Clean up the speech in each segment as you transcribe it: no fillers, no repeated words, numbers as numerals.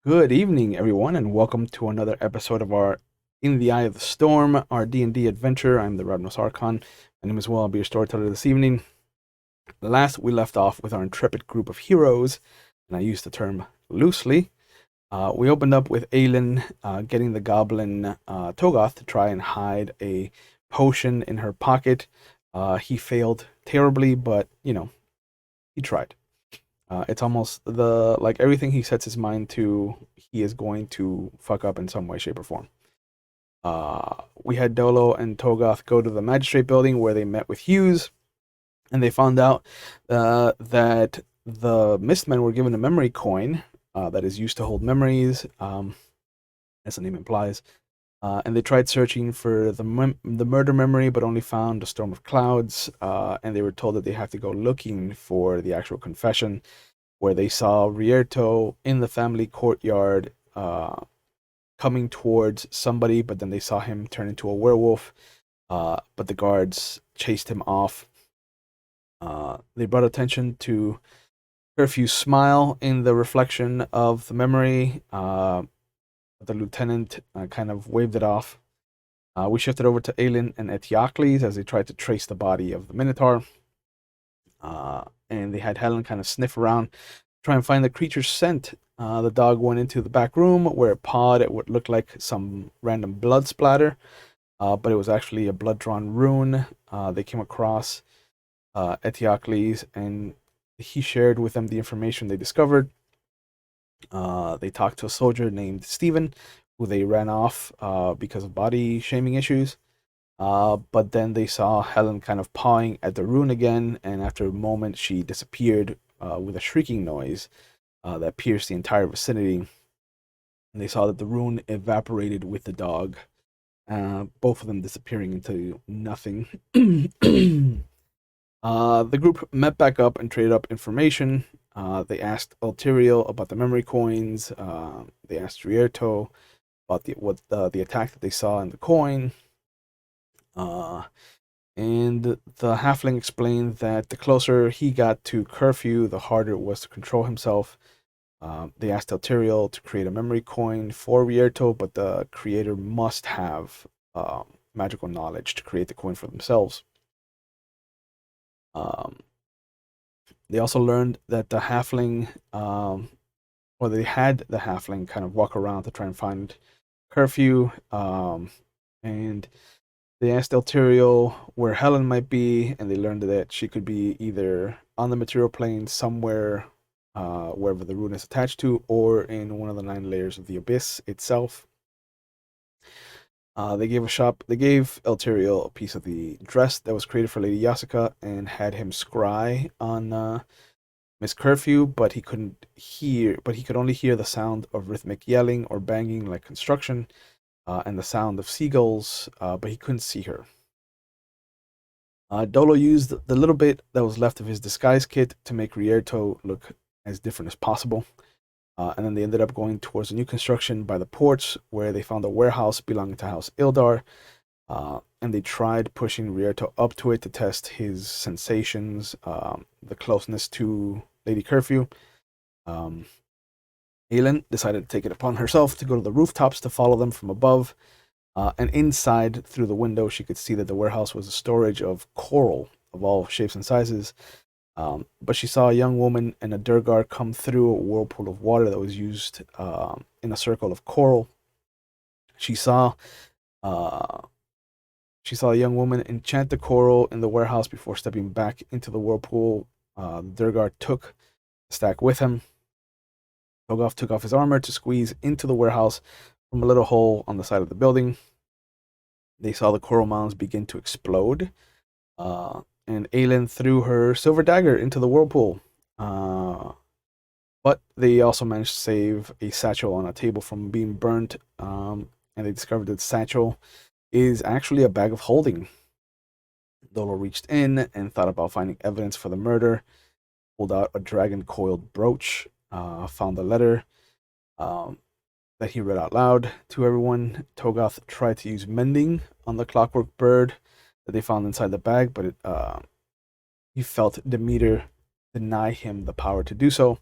Good evening, everyone, and welcome to another episode of our In the Eye of the Storm, our D&D adventure. I'm the Ravnos Archon. My name is Will. I'll be your storyteller this evening. Last, we left off with our intrepid group of heroes, and I use the term loosely. We opened up with Aelin getting the goblin Togoth to try and hide a potion in her pocket. He failed terribly, but, he tried. It's almost like everything he sets his mind to, he is going to fuck up in some way, shape, or form. We had Dolo and Togoth go to the magistrate building where they met with Hughes, and they found out that the Mistmen were given a memory coin that is used to hold memories, as the name implies. And they tried searching for the murder memory, but only found a storm of clouds. And they were told that they have to go looking for the actual confession, where they saw Rierto in the family courtyard coming towards somebody, but then they saw him turn into a werewolf. But the guards chased him off. They brought attention to Kerfew's smile in the reflection of the memory. The lieutenant kind of waved it off. We shifted over to Aelin and Etiocles as they tried to trace the body of the Minotaur. And they had Helen kind of sniff around, try and find the creature's scent. The dog went into the back room where it pawed at what looked like some random blood splatter, but it was actually a blood-drawn rune. They came across Etiocles, and he shared with them the information they discovered. They talked to a soldier named Stephen, who they ran off because of body shaming issues. But then they saw Helen kind of pawing at the rune again, and after a moment, she disappeared with a shrieking noise that pierced the entire vicinity. And they saw that the rune evaporated with the dog, both of them disappearing into nothing. The group met back up and traded up information. They asked Eltiriel about the memory coins. They asked Rierto about the attack that they saw in the coin. And the halfling explained that the closer he got to Kerfew, the harder it was to control himself. They asked Eltiriel to create a memory coin for Rierto, but the creator must have magical knowledge to create the coin for themselves. They also learned that the halfling, or they had the halfling kind of walk around to try and find Kerfew, and they asked Eltiriel where Helen might be, and they learned that she could be either on the material plane somewhere, wherever the rune is attached to, or in one of the 9 layers of the abyss itself. They gave Eltiriel a piece of the dress that was created for Lady Yasuka and had him scry on Miss Kerfew, but he could only hear the sound of rhythmic yelling or banging like construction, and the sound of seagulls, but he couldn't see her. Dolo used the little bit that was left of his disguise kit to make Rierto look as different as possible. And then they ended up going towards a new construction by the ports, where they found a warehouse belonging to House Ildar. And they tried pushing Rierto up to it to test his sensations, the closeness to Lady Kerfew. Aelin decided to take it upon herself to go to the rooftops to follow them from above. And inside, through the window, she could see that the warehouse was a storage of coral of all shapes and sizes. But she saw a young woman and a Durgar come through a whirlpool of water that was used in a circle of coral. She saw a young woman enchant the coral in the warehouse before stepping back into the whirlpool. The Durgar took the stack with him. Togoth took off his armor to squeeze into the warehouse from a little hole on the side of the building. They saw the coral mounds begin to explode. And Aelin threw her silver dagger into the whirlpool. But they also managed to save a satchel on a table from being burnt, and they discovered that the satchel is actually a bag of holding. Dolo reached in and thought about finding evidence for the murder, pulled out a dragon-coiled brooch, found a letter that he read out loud to everyone. Togoth tried to use mending on the clockwork bird that they found inside the bag, but he felt Demeter deny him the power to do so.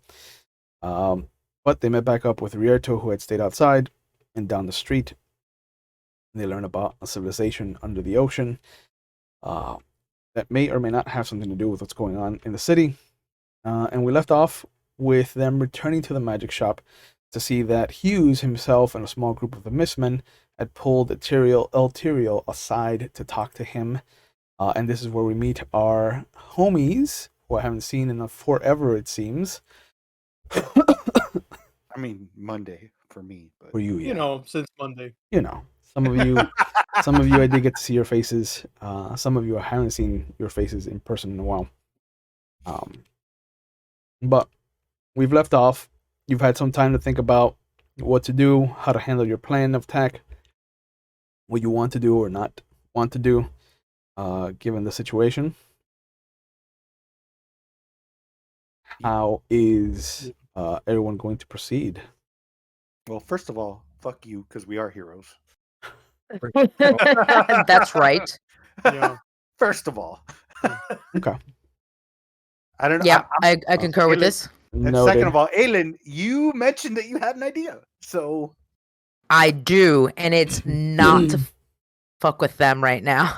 But they met back up with Rierto, who had stayed outside and down the street. They learn about a civilization under the ocean that may or may not have something to do with what's going on in the city. And we left off with them returning to the magic shop to see that Hughes himself and a small group of the Mistmen had pulled Eltiriel aside to talk to him. And this is where we meet our homies, who I haven't seen in forever, it seems. I mean, Monday for me, but For you, yeah. Since Monday. Some of you, I did get to see your faces. Some of you, I haven't seen your faces in person in a while. But we've left off. You've had some time to think about what to do, how to handle your plan of attack, what you want to do or not want to do, given the situation. How is everyone going to proceed? well, first of all, fuck you, because we are heroes. That's right. Yeah. First of all. Okay. I don't know. Yeah, I concur with this. And Noted. second of all, Aelin, you mentioned that you had an idea. So I do, and it's not to fuck with them right now.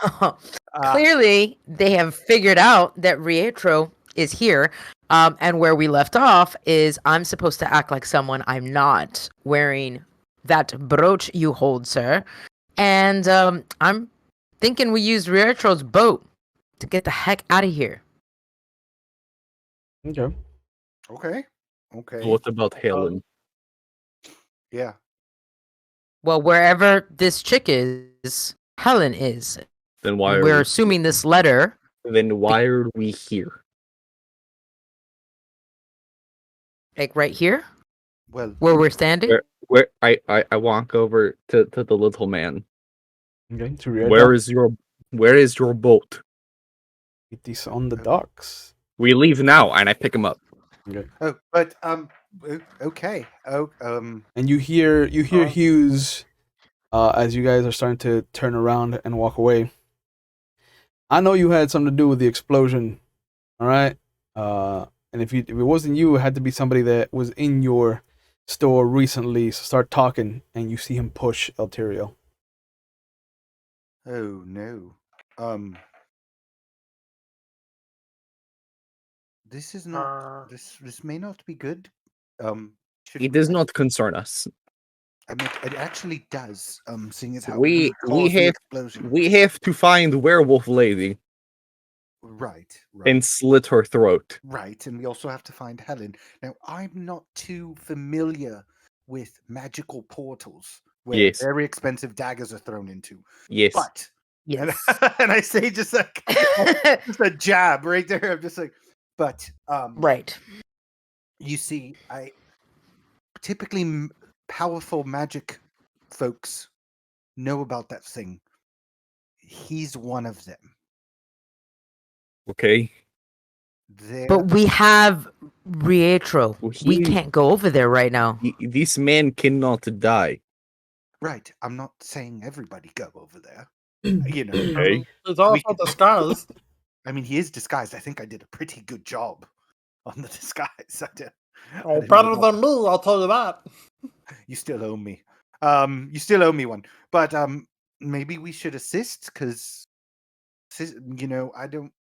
Clearly, they have figured out that Rierto is here, and where we left off is I'm supposed to act like someone I'm not, wearing that brooch you hold, sir. And I'm thinking we use Rierto's boat to get the heck out of here. Okay. Okay. What about Helen? Yeah. Well, wherever this chick is, Helen is. Then why We're assuming this letter. Then why are we here? Like right here, Well, where we're standing. Where I walk over to the little man. Okay. To Rierto. Where is your boat? It is on the docks. We leave now, and I pick him up. Okay. okay. And you hear Hughes as you guys are starting to turn around and walk away. I know you had something to do with the explosion, all right? And if it wasn't you, it had to be somebody that was in your store recently. So start talking, and you see him push Eltiriel. Oh no. This is not. This may not be good. It does not concern us. I mean, it actually does. Seeing as how We caused the have explosion. we have to find werewolf lady Right. and slit her throat. Right, and we also have to find Helen. Now, I'm not too familiar with magical portals where Yes. very expensive daggers are thrown into. Yes. But Yes. and I say just like just a jab right there. I'm just like, but Right. you see, I typically powerful magic folks know about that thing. He's one of them. Okay. But we have Rierto. Well, We can't go over there right now. This man cannot die. Right. I'm not saying everybody go over there. You know. Okay. It's also disguised. I mean, he is disguised. I think I did a pretty good job on the disguise. Oh, better than me, I'll tell you that. You still owe me. You still owe me one. But maybe we should assist because, you know, I don't.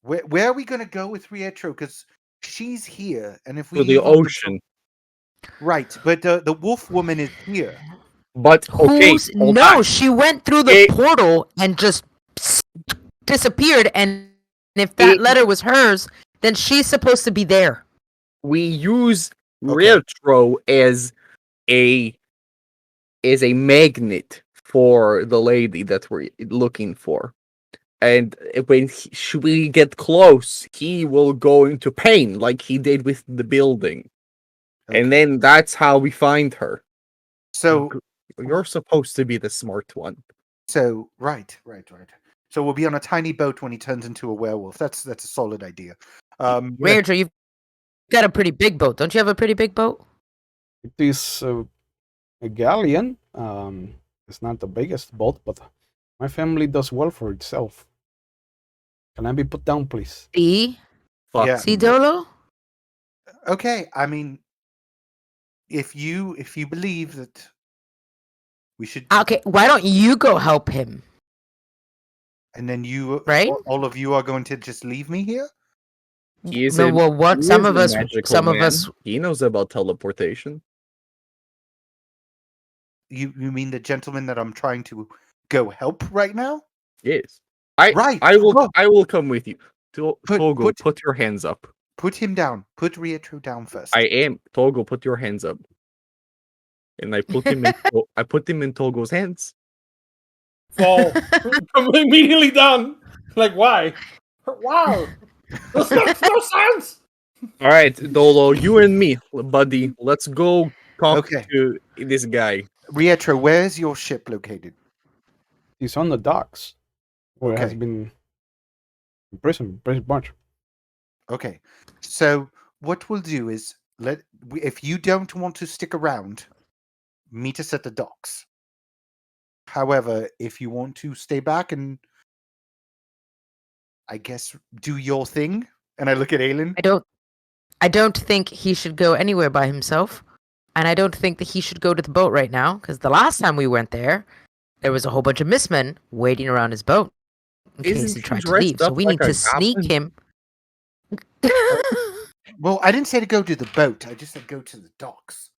Where are we gonna go with Rierto? Because she's here, and if we To the leave on ocean. right? But the wolf woman is here. But okay. hold No, on. she went through the portal and just disappeared. And if that letter was hers, then she's supposed to be there. We use Rierto as a magnet for the lady that we're looking for. And when we get close, he will go into pain like he did with the building. Okay. And then that's how we find her. So You're supposed to be the smart one. So right. So we'll be on a tiny boat when he turns into a werewolf. That's a solid idea. Rierto, you've got a pretty big boat. Don't you have a pretty big boat? It is a galleon. It's not the biggest boat, but my family does well for itself. Can I be put down, please? See? Fuck. Yeah. See, Dolo? Okay, I mean, if you believe that we should, Okay, why don't you go help him? and then you, Right? all of you are going to just leave me here. He is No, a, well, what he some is of a us, magical man. He knows about teleportation. You mean the gentleman that I'm trying to go help right now? Yes. Right. I will Go. I will come with you. Togo, Put put your hands up. put him down. Put Rierto down first. I am Togo, put your hands up. And I put him in Togo's hands. Fall. Immediately down. Like, why? Wow. This makes no sense. All right, Dolo, you and me, buddy. Let's go talk Okay. to this guy. Rierto, where's your ship located? He's on the docks, where it has Okay. been imprisoned, pretty much. Okay. So what we'll do is if you don't want to stick around, meet us at the docks. However, if you want to stay back and I guess do your thing, and I look at Aelin. I don't think he should go anywhere by himself, and I don't think that he should go to the boat right now. Because the last time we went there was a whole bunch of Mistmen waiting around his boat in case Isn't he he tried to dressed leave. So up we like need a to sneak goblin? him. Well, I didn't say to go to the boat. I just said go to the docks.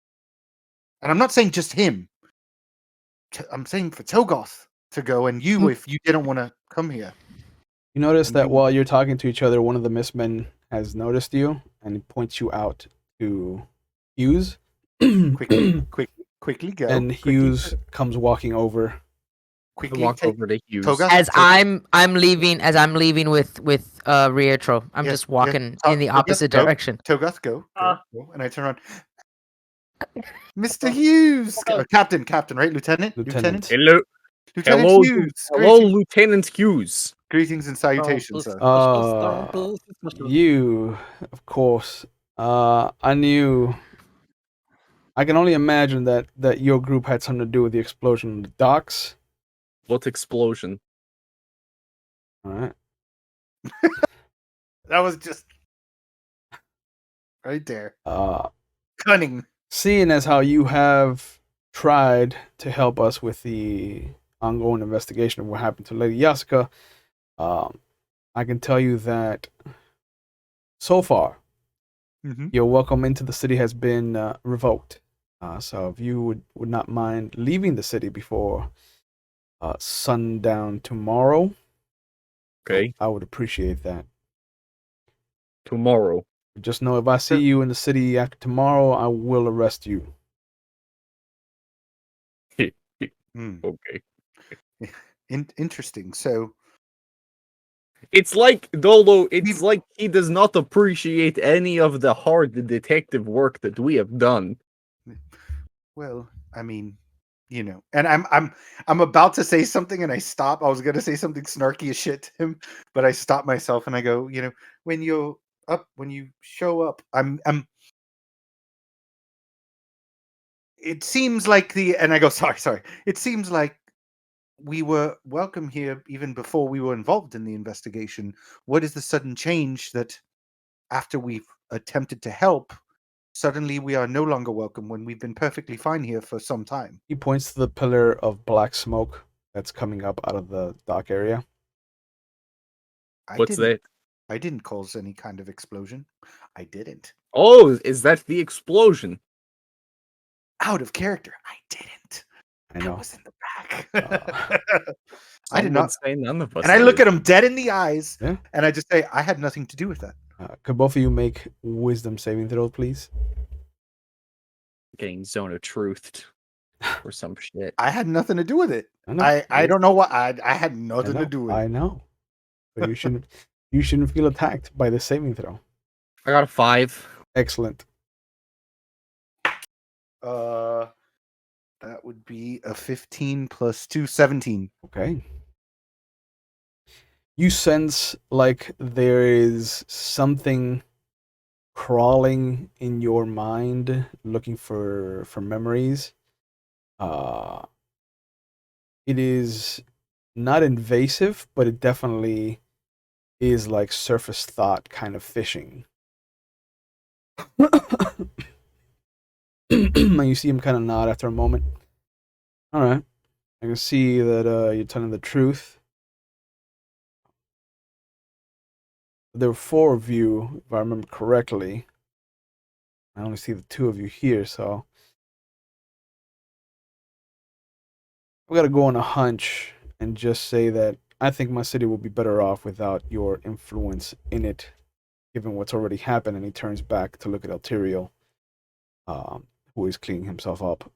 And I'm not saying just him. I'm saying for Togoth to go, and you if you didn't want to come here. You notice And that you- while you're talking to each other, one of the Mistmen has noticed you and he points you out to Hughes. Quickly go. And Hughes comes walking over. I Quickly walk take over to Hughes. Togoth. as I'm leaving with Rierto. I'm Yeah, just yeah. walking in the Togoth, opposite go. direction. Togoth, go. Ah. Go. And I turn around. Mr. Hughes, Captain, right? Lieutenant. Hello, Lieutenant hello, Hughes. hello, Lieutenant Hughes. Greetings and salutations, sir. You, of course. I knew. I can only imagine that your group had something to do with the explosion on the docks. What explosion? All right. That was just right there. Uh, Cunning. seeing as how you have tried to help us with the ongoing investigation of what happened to Lady Yasuka, I can tell you that so far, your welcome into the city has been revoked. So if you would not mind leaving the city before sundown tomorrow, Okay, I would appreciate that. tomorrow. Just know if I see you in the city after tomorrow, I will arrest you. Okay. Interesting. So It's like Dolo. It's like he does not appreciate any of the hard detective work that we have done. well, I mean, and I'm about to say something and I stop. I was gonna say something snarky as shit to him, but I stop myself and I go, when you show up, I'm it seems like and I go, sorry. It seems like we were welcome here even before we were involved in the investigation. What is the sudden change that after we've attempted to help, suddenly we are no longer welcome when we've been perfectly fine here for some time? He points to the pillar of black smoke that's coming up out of the dock area. What's that? I didn't cause any kind of explosion. I didn't. Oh, is that the explosion? Out of character. I didn't. I know. That was in the back. I did Some not would say none of us. And I look did. at him dead in the eyes, Yeah. and I just say, I had nothing to do with that. Could both of you make wisdom saving throw, please? Getting zone of truthed or some shit. I had nothing to do with it. I I don't know what I had nothing to do with I it. know. But you shouldn't feel attacked by this saving throw. I got a 5. Excellent. That would be a 15 plus 2, 17. Okay. You sense like there is something crawling in your mind looking for memories. It is not invasive, but it definitely is like surface thought kind of fishing. And you see him kind of nod after a moment. All right, I can see that you're telling the truth. There were 4 of you, if I remember correctly. I only see the 2 of you here, so we got to go on a hunch and just say that I think my city will be better off without your influence in it, given what's already happened. And he turns back to look at Eltiriel, who is cleaning himself up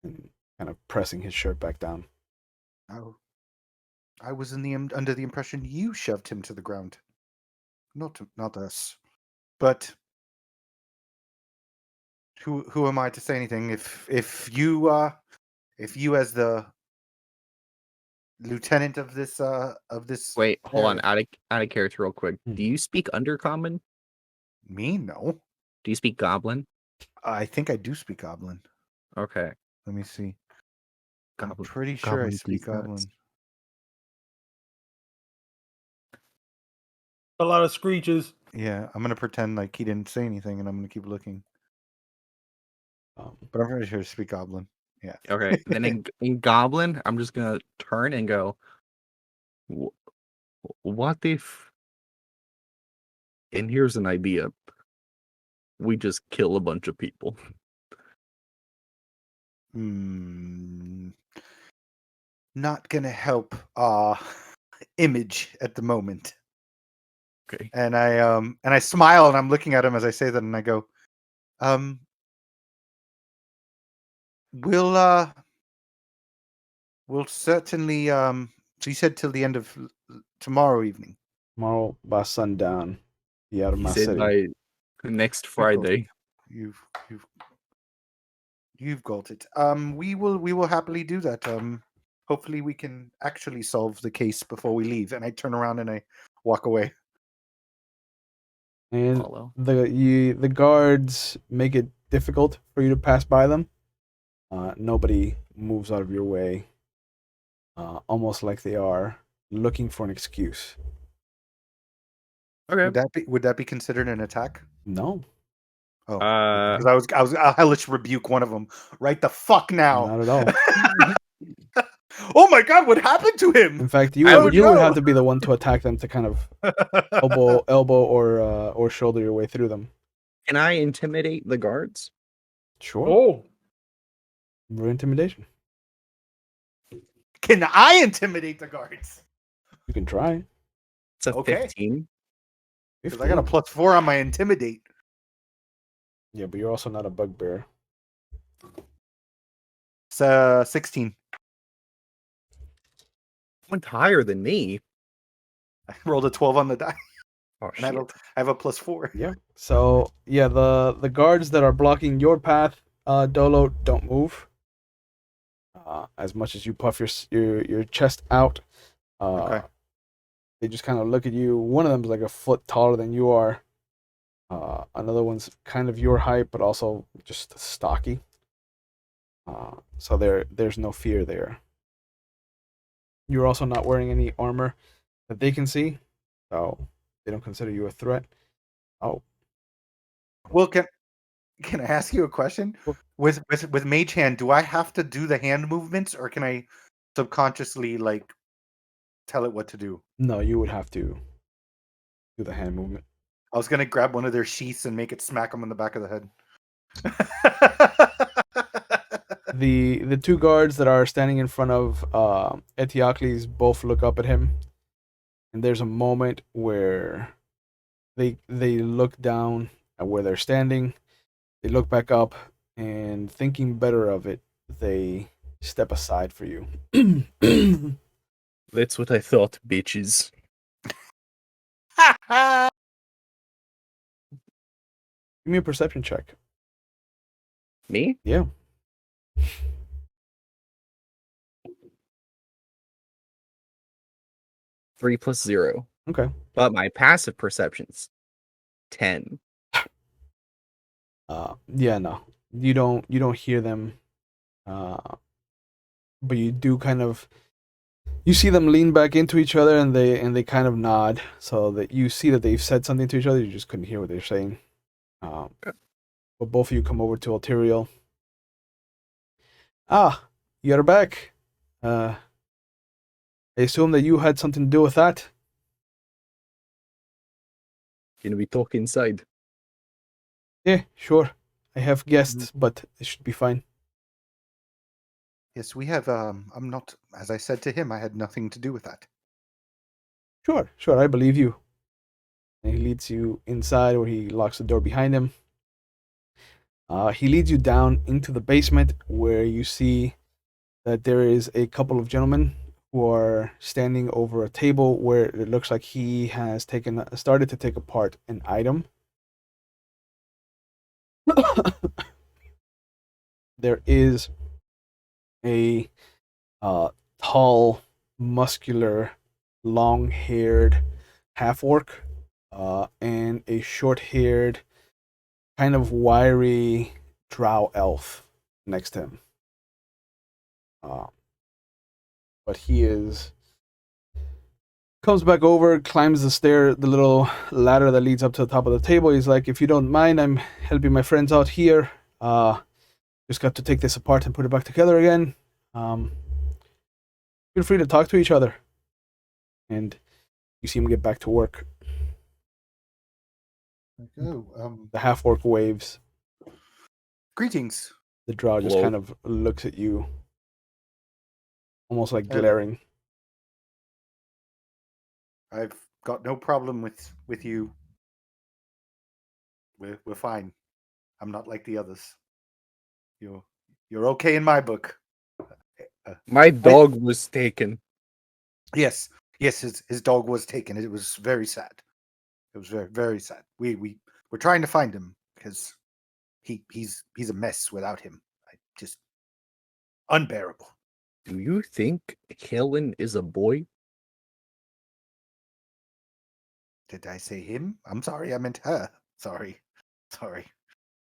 and kind of pressing his shirt back down. Oh, I was under the impression you shoved him to the ground, not us. But who am I to say anything? If you as the lieutenant of this Wait, hold on. area- Out of character, real quick. Hmm. Do you speak Undercommon? me, no. Do you speak Goblin? I think I do speak Goblin. Okay. Let me see. I'm Goblin- pretty sure I Goblin speak these nuts. Goblin. A lot of screeches. Yeah, I'm gonna pretend like he didn't say anything, and I'm gonna keep looking. But I'm pretty sure I speak Goblin. Yeah. Okay. Then in Goblin, I'm just gonna turn and go. What if? And here's an idea. We just kill a bunch of people. Not gonna help image at the moment. Okay. And I smile and I'm looking at him as I say that and I go, we'll certainly so you said till the end of tomorrow evening. Tomorrow by sundown, be out of He my said city. by next Friday. You've got it. We will happily do that. Hopefully we can actually solve the case before we leave. And I turn around and I walk away. And Follow. the guards make it difficult for you to pass by them. Nobody moves out of your way, almost like they are looking for an excuse. Okay. Would that be considered an attack? No, Oh, Uh, because I'll hellish rebuke one of them right the fuck now. not at all. Oh my god, what happened to him? In fact, I don't you would know. have to be the one to attack them to kind of elbow or shoulder your way through them. can I intimidate the guards? Sure, Oh, for intimidation. Can I intimidate the guards? You can try. It's a Okay. 15. Because I got a 15. +4 on my intimidate. Yeah, but you're also not a bugbear. It's 16. Went higher than me. I rolled a 12 on the die. Oh And I have a +4. Yeah. So yeah, the guards that are blocking your path, Dolo, don't move. As much as you puff your chest out, Okay. they just kind of look at you. One of them's like a foot taller than you are. Another one's kind of your height, but also just stocky. So there's no fear there. You're also not wearing any armor that they can see, so they don't consider you a threat. Oh, Well, can I ask you a question? With Mage Hand, do I have to do the hand movements, or can I subconsciously like tell it what to do? no, you would have to do the hand movement. I was gonna grab one of their sheaths and make it smack them on the back of the head. The 2 guards that are standing in front of Etiocles both look up at him, and there's a moment where they look down at where they're standing. They look back up, and thinking better of it, they step aside for you. Give That's what I thought, bitches. me a perception check. Me? Yeah. 3 + 0. Okay. But my passive perception's 10. Yeah, no. You don't hear them. But you do kind of you see them lean back into each other and they kind of nod so that you see that they've said something to each other. You just couldn't hear what they're saying. But both of you come over to Eltiriel. Ah, you're back. I assume that you had something to do with that. Can we talk inside? Yeah, sure. I have guests, but it should be fine. Yes, we have. I'm not. As I said to him, I had nothing to do with that. Sure, I believe you. And he leads you inside, where he locks the door behind him. He leads you down into the basement, where you see that there is a couple of gentlemen who are standing over a table where it looks like he has started to take apart an item. There is a tall, muscular, long-haired half-orc and a short-haired, kind of wiry drow elf next to him. But he comes back over, climbs the little ladder that leads up to the top of the table. He's like, if you don't mind, I'm helping my friends out here. Just got to take this apart and put it back together again. Feel free to talk to each other. And you see him get back to work. Oh, The half-orc waves. greetings. The drow just Hello. kind of looks at you, almost like glaring. I've got no problem with you. We're fine. I'm not like the others. You're okay in my book. My dog was taken. Yes, his dog was taken. It was very sad. It was very, very sad. We're trying to find him because he's a mess without him. Just unbearable. Do you think Helen is a boy? Did I say him? I'm sorry. I meant her. Sorry.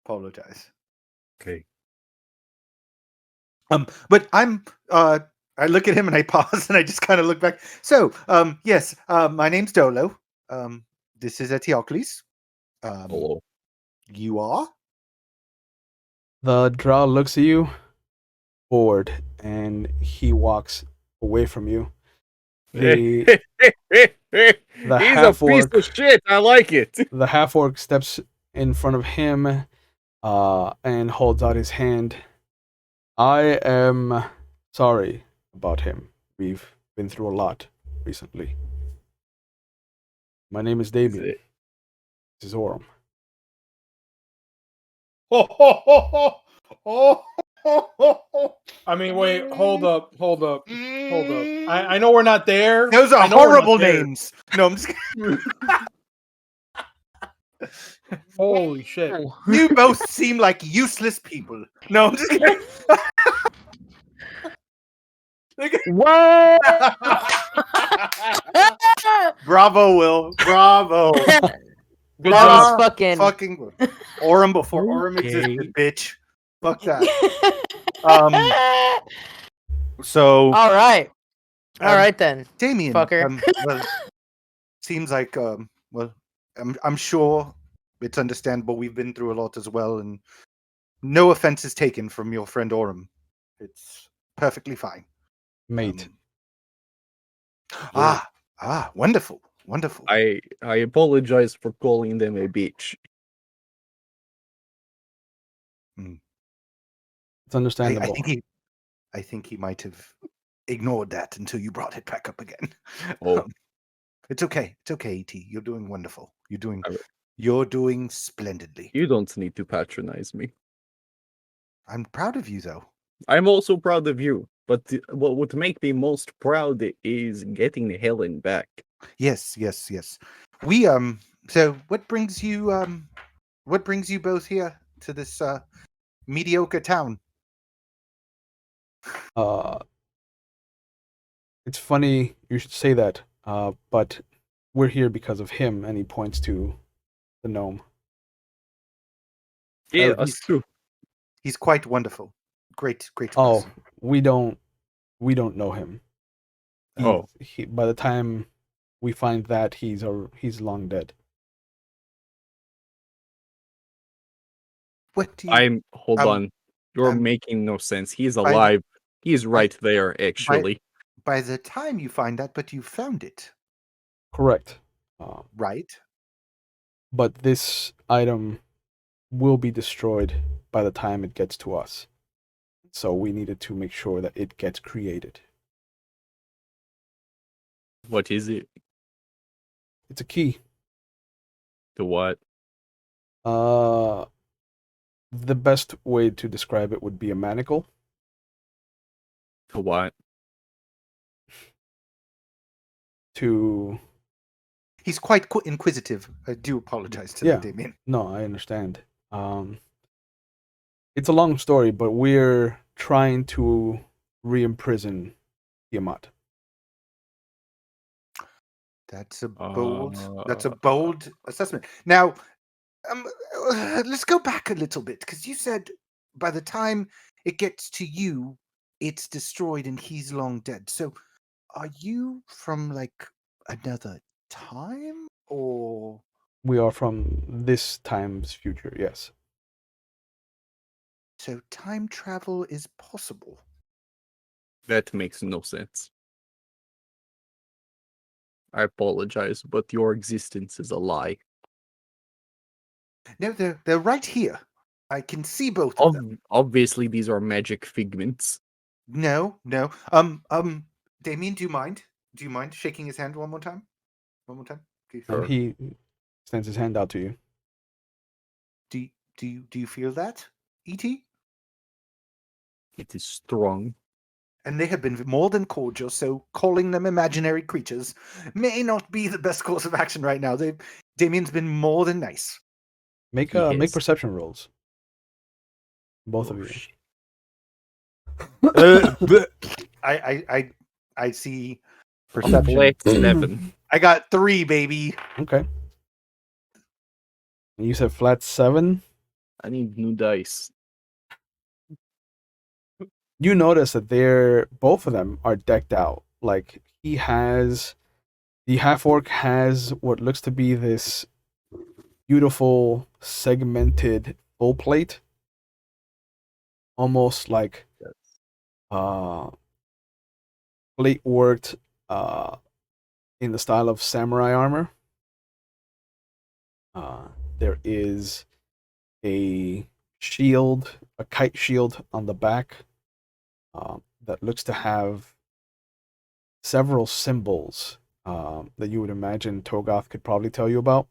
Apologize. Okay. But I look at him and I pause and I just kind of look back. So, yes, my name's Dolo. This is Etiocles. Hello. You are? The drow looks at you, bored, and he walks away from you. He's The a piece half-orc. of shit. I like it. The half-orc steps in front of him and holds out his hand. I am sorry about him. We've been through a lot recently. My name is Daemeon. This is Orem. I mean, wait, hold up. I know we're not there. Those are I know we're not horrible there. names. No, I'm just kidding. Holy shit. You both seem like useless people. No, I'm just kidding. Whoa! Bravo, Will. Bravo. Because fucking Fucking Orem before Orem Okay. existed, bitch. Fuck that. So all right then, Daemeon, fucker. well, seems like well, I'm sure it's understandable. We've been through a lot as well, and no offense is taken from your friend Orem. It's perfectly fine. Mate. Wonderful. I apologize for calling them a bitch. It's understandable. I think he might have ignored that until you brought it back up again. Oh. It's okay. It's okay, E.T. You're doing wonderful. Alright. You're doing splendidly. You don't need to patronize me. I'm proud of you, though. I'm also proud of you. But what would make me most proud is getting Helen back. Yes. We So what brings you both here to this mediocre town? It's funny you should say that, but we're here because of him, and he points to the gnome. Yeah, Oh, us too. He's quite wonderful. Great Oh, person. we don't know him. Oh. By the time we find that, he's long dead. What do you? Hold on. You're um, making no sense. He's by the- alive. He's right there, actually. By the time you find that, but you found it, Correct. right? But this item will be destroyed by the time it gets to us. So we needed to make sure that it gets created. What is it? It's a key. To what? The best way to describe it would be a manacle. To what? To He's quite inquisitive. I do apologize to Yeah. that, Daemeon. No, I understand. It's a long story, but we're trying to re-imprison Tiamat. That's a bold assessment. Now, let's go back a little bit, because you said by the time it gets to you, it's destroyed and he's long dead. So, are you from like another time, or We are from this time's future, yes. so time travel is possible? That makes no sense. I apologize, but your existence is a lie. No, they're right here. I can see both of them. Obviously, these are magic figments. No. Daemeon, do you mind? Do you mind shaking his hand one more time? One more time, please. And he extends his hand out to you. Do you feel that, E.T.? It is strong. And they have been more than cordial, so calling them imaginary creatures may not be the best course of action right now. Daemeon's been more than nice. Make perception rolls. Both of you. I see Perception. Flat 7. I got 3, baby. Okay. And you said flat 7. I need new dice. You notice that both of them are decked out. Like the half orc has what looks to be this beautiful segmented full plate, almost like plate worked in the style of samurai armor. There is a shield, a kite shield on the back that looks to have several symbols that you would imagine Togoth could probably tell you about.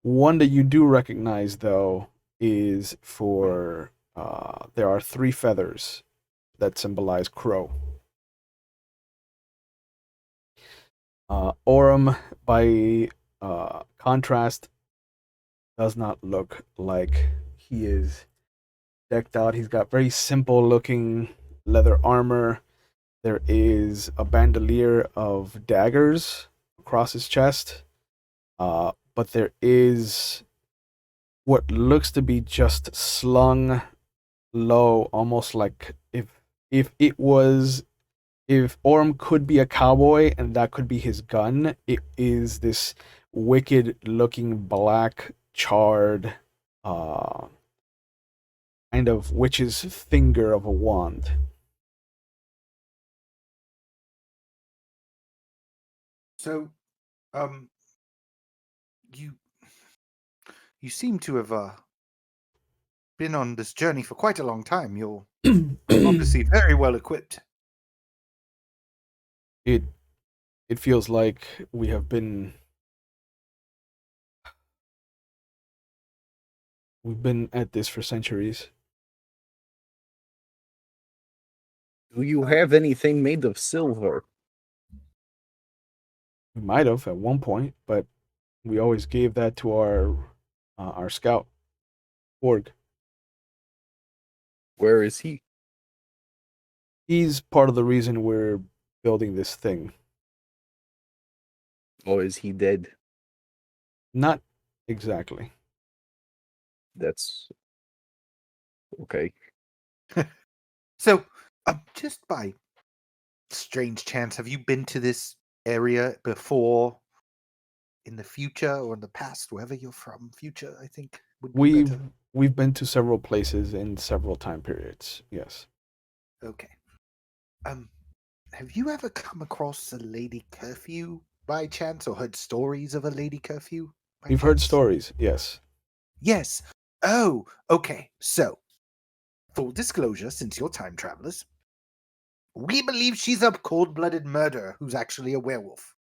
One that you do recognize, though, is for there are 3 feathers that symbolize crow. Orem, by contrast, does not look like he is decked out. He's got very simple looking leather armor. There is a bandolier of daggers across his chest, but there is what looks to be just slung low, almost like if Orm could be a cowboy and that could be his gun, it is this wicked looking black charred kind of witch's finger of a wand. So, you seem to have been on this journey for quite a long time. You're obviously very well equipped. It feels like we have been we've been at this for centuries. Do you have anything made of silver? We might have at one point, but we always gave that to our scout, Org. Where is he? He's part of the reason we're building this thing. Or is he dead? Not exactly. That's okay. So, just by strange chance, have you been to this area before, in the future or in the past, wherever you're from? Future, I think would be better. We've been to several places in several time periods. Yes. Okay. Have you ever come across a Lady Kerfew by chance, or heard stories of a Lady Kerfew by We've heard chance? stories. Yes. Yes. Oh, okay. So, full disclosure, since you're time travelers, we believe she's a cold-blooded murderer who's actually a werewolf.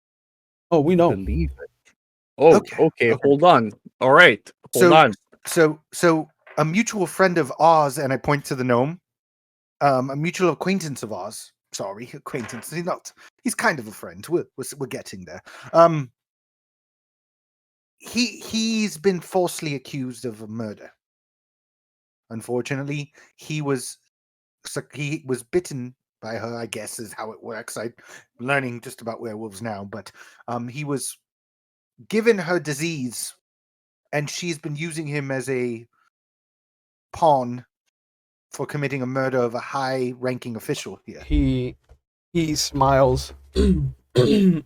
Oh, we know. Believe it. Oh, okay. Hold on. All right. Hold on. So a mutual friend of ours, and I point to the gnome, a mutual acquaintance of ours. Sorry, acquaintance. He's kind of a friend. We're getting there. He's been falsely accused of a murder. Unfortunately, he was bitten by her, I guess is how it works. I'm learning just about werewolves now, but he was given her disease, and she's been using him as a pawn for committing a murder of a high-ranking official here. He smiles and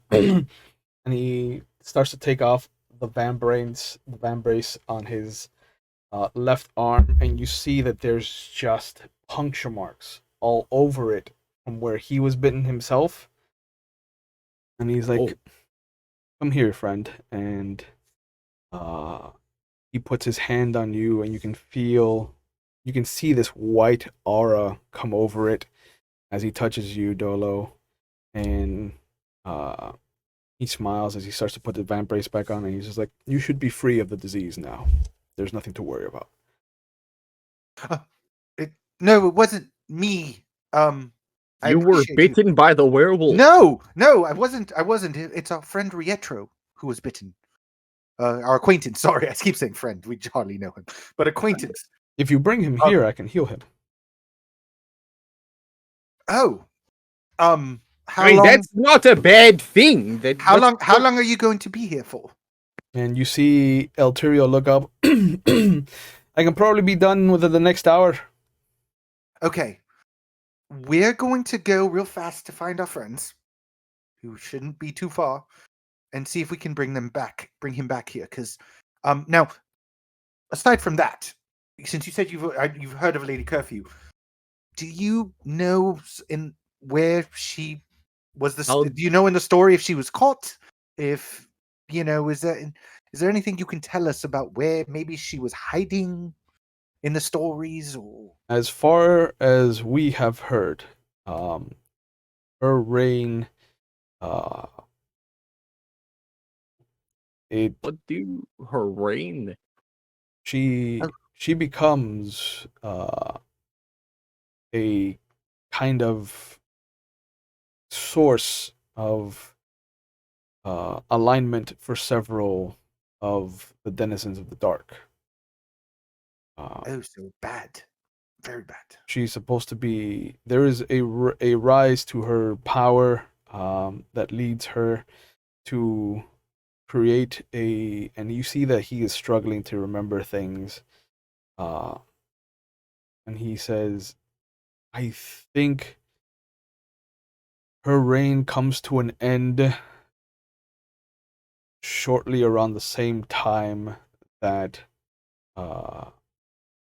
he starts to take off the vambrace on his left arm, and you see that there's just puncture marks all over it from where he was bitten himself. And he's like, "Come here, friend." And he puts his hand on you, and you can see this white aura come over it as he touches you, Dolo. And he smiles as he starts to put the vambrace back on, and he's just like, "You should be free of the disease now. There's nothing to worry about." No, it wasn't me. I You were appreciate you. bitten by the werewolf. No, I wasn't. It's our friend Rierto who was bitten. Our acquaintance. Sorry, I keep saying friend. We hardly know him, but acquaintance. If you bring him here, I can heal him. Oh, how I mean, long? that's not a bad thing. How long are you going to be here for? And you see Eltiriel look up. I can probably be done within the next hour. Okay, we're going to go real fast to find our friends, who shouldn't be too far, and see if we can bring him back here. Because, now, aside from that, since you said you've heard of Lady Kerfew, do you know where she was? Do you know in the story if she was caught? If is there anything you can tell us about where maybe she was hiding in the stories? Or As far as we have heard, her reign, What do her reign? she becomes a kind of source of alignment for several of the denizens of the dark. so bad, very bad. She's supposed to be. There is a rise to her power that leads her to create and you see that he is struggling to remember things. And he says, "I think her reign comes to an end shortly around the same time that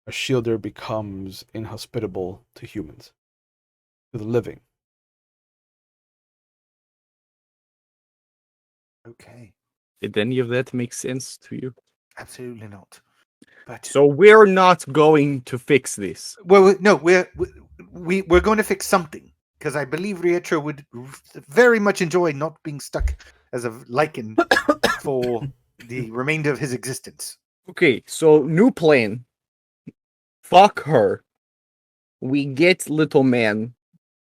Ashildyr becomes inhospitable to humans, to the living." Okay, Did any of that make sense to you? absolutely not. But So we're not going to fix this. well, no, we're going to fix something, because I believe Rierto would very much enjoy not being stuck as a lycan for the remainder of his existence. Okay, so new plan. Fuck her. We get little man,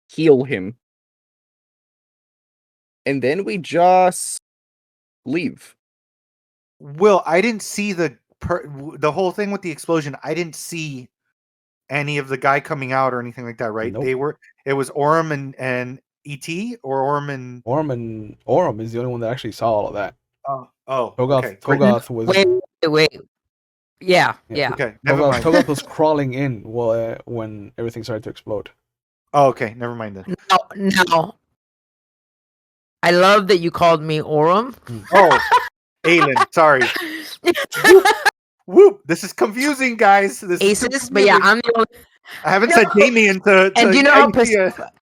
heal him, and then we just leave. Will, I didn't see the whole thing with the explosion. I didn't see any of the guy coming out or anything like that, right? Nope. It was Orm and ET, or Orm and Orm is the only one that actually saw all of that. Togoth, okay. Togoth was Wait. Yeah. Okay, never mind. Togoth was crawling in when everything started to explode. Oh, okay, never mind then. No. I love that you called me Orem. Oh, Aelin, sorry. Whoop! This is confusing, guys. This is too Aces, but yeah, confusing. I'm the only. I haven't No. said Daemeon to. And you know how pissed. Anthea.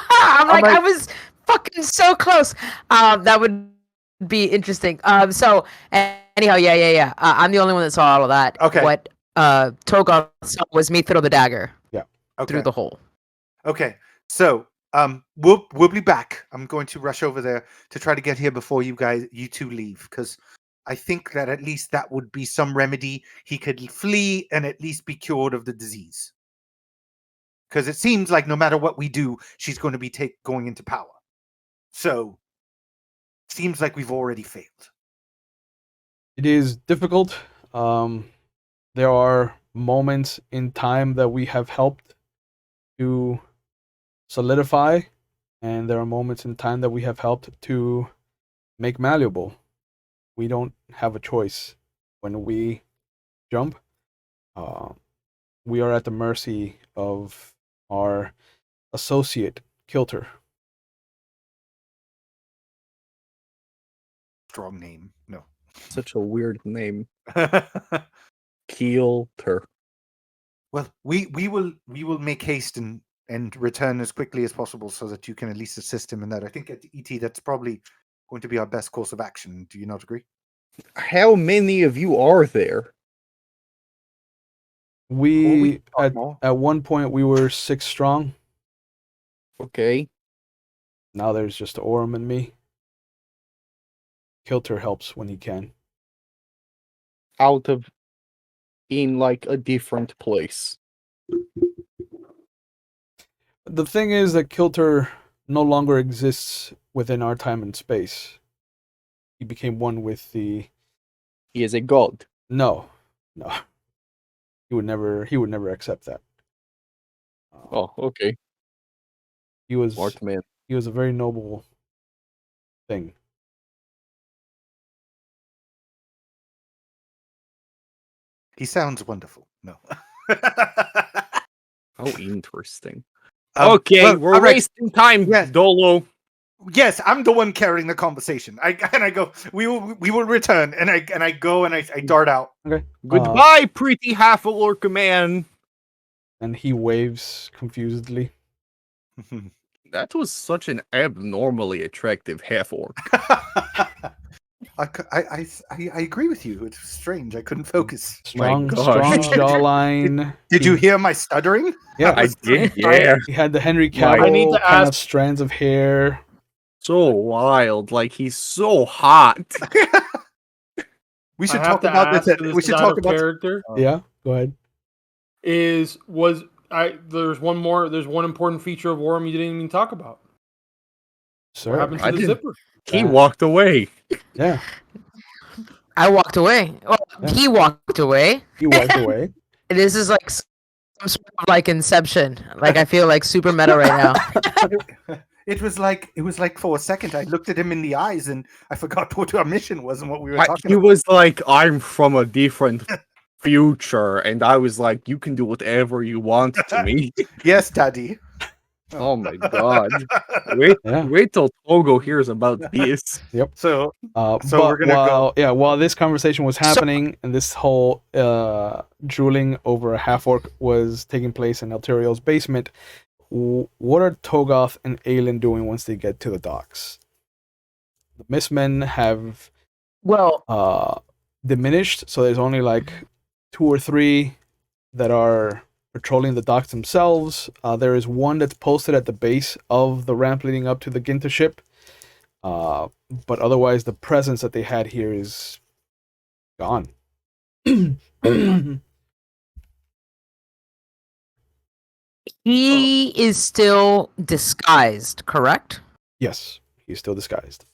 I'm like, like- I was fucking so close. That would be interesting. So anyhow, yeah. I'm the only one that saw all of that. Okay. What Togoth saw was me throw the dagger Okay. through the hole. Okay. So we'll be back. I'm going to rush over there to try to get here before you two leave, because I think that at least that would be some remedy. He could flee and at least be cured of the disease. Because it seems like no matter what we do, she's going to be going into power. So seems like we've already failed. It is difficult. There are moments in time that we have helped to solidify, and there are moments in time that we have helped to make malleable. We don't have a choice. When we jump, we are at the mercy of our associate, Kilter. Strong name. No. Such a weird name. Keelter. Well, we will make haste and return as quickly as possible so that you can at least assist him in that. I think at ET that's probably going to be our best course of action. Do you not agree? How many of you are there? We thought more. at one point we were 6 strong. Okay. Now there's just Orem and me. Kilter helps when he can. Out of in like a different place. The thing is that Kilter no longer exists within our time and space. He became one with the... He is a god. No. He would never accept that. Oh, okay. He was Smart man. He was a very noble thing. He sounds wonderful. No. How interesting. Um, Okay, well, we're all right. wasting time, Yes. Dolo. Yes, I'm the one carrying the conversation. I go. We will return, and I go and I dart out. Okay. Goodbye, pretty half-orc man. And he waves confusedly. That was such an abnormally attractive half-orc. I agree with you. It's strange. I couldn't focus. Strong gosh. jawline. Did you hear my stuttering? Yeah, I did, yeah. he had the Henry I need Cavill to kind of ask- strands of hair. So wild. Like, he's so hot. We should I have talk to about ask, this. and We this should is out talk of about. character. Yeah, go ahead. There's one important feature of Worm you didn't even talk about. Sir. What happened to I the didn't- zipper? He walked away. Yeah, I walked away. Well, Yeah. he walked away. he walked away. This is like some sort of like Inception. Like I feel like super meta right now. It was like for a second I looked at him in the eyes and I forgot what our mission was and what we were talking He about. was like, I'm from a different future. And I was like, you can do whatever you want to me. Yes, Daddy. Oh my god. Wait, Yeah. wait till Togo hears about this. So So So we're gonna go. while this conversation was happening and this whole drooling over a half orc was taking place in Eltiriel's basement, what are Togoth and Aelin doing once they get to the docks? The Mistmen have Well, diminished, so there's only like 2 or 3 that are patrolling the docks themselves. There is one that's posted at the base of the ramp leading up to the Ginta ship. But otherwise, the presence that they had here is gone. he is still disguised, correct? Yes, he's still disguised.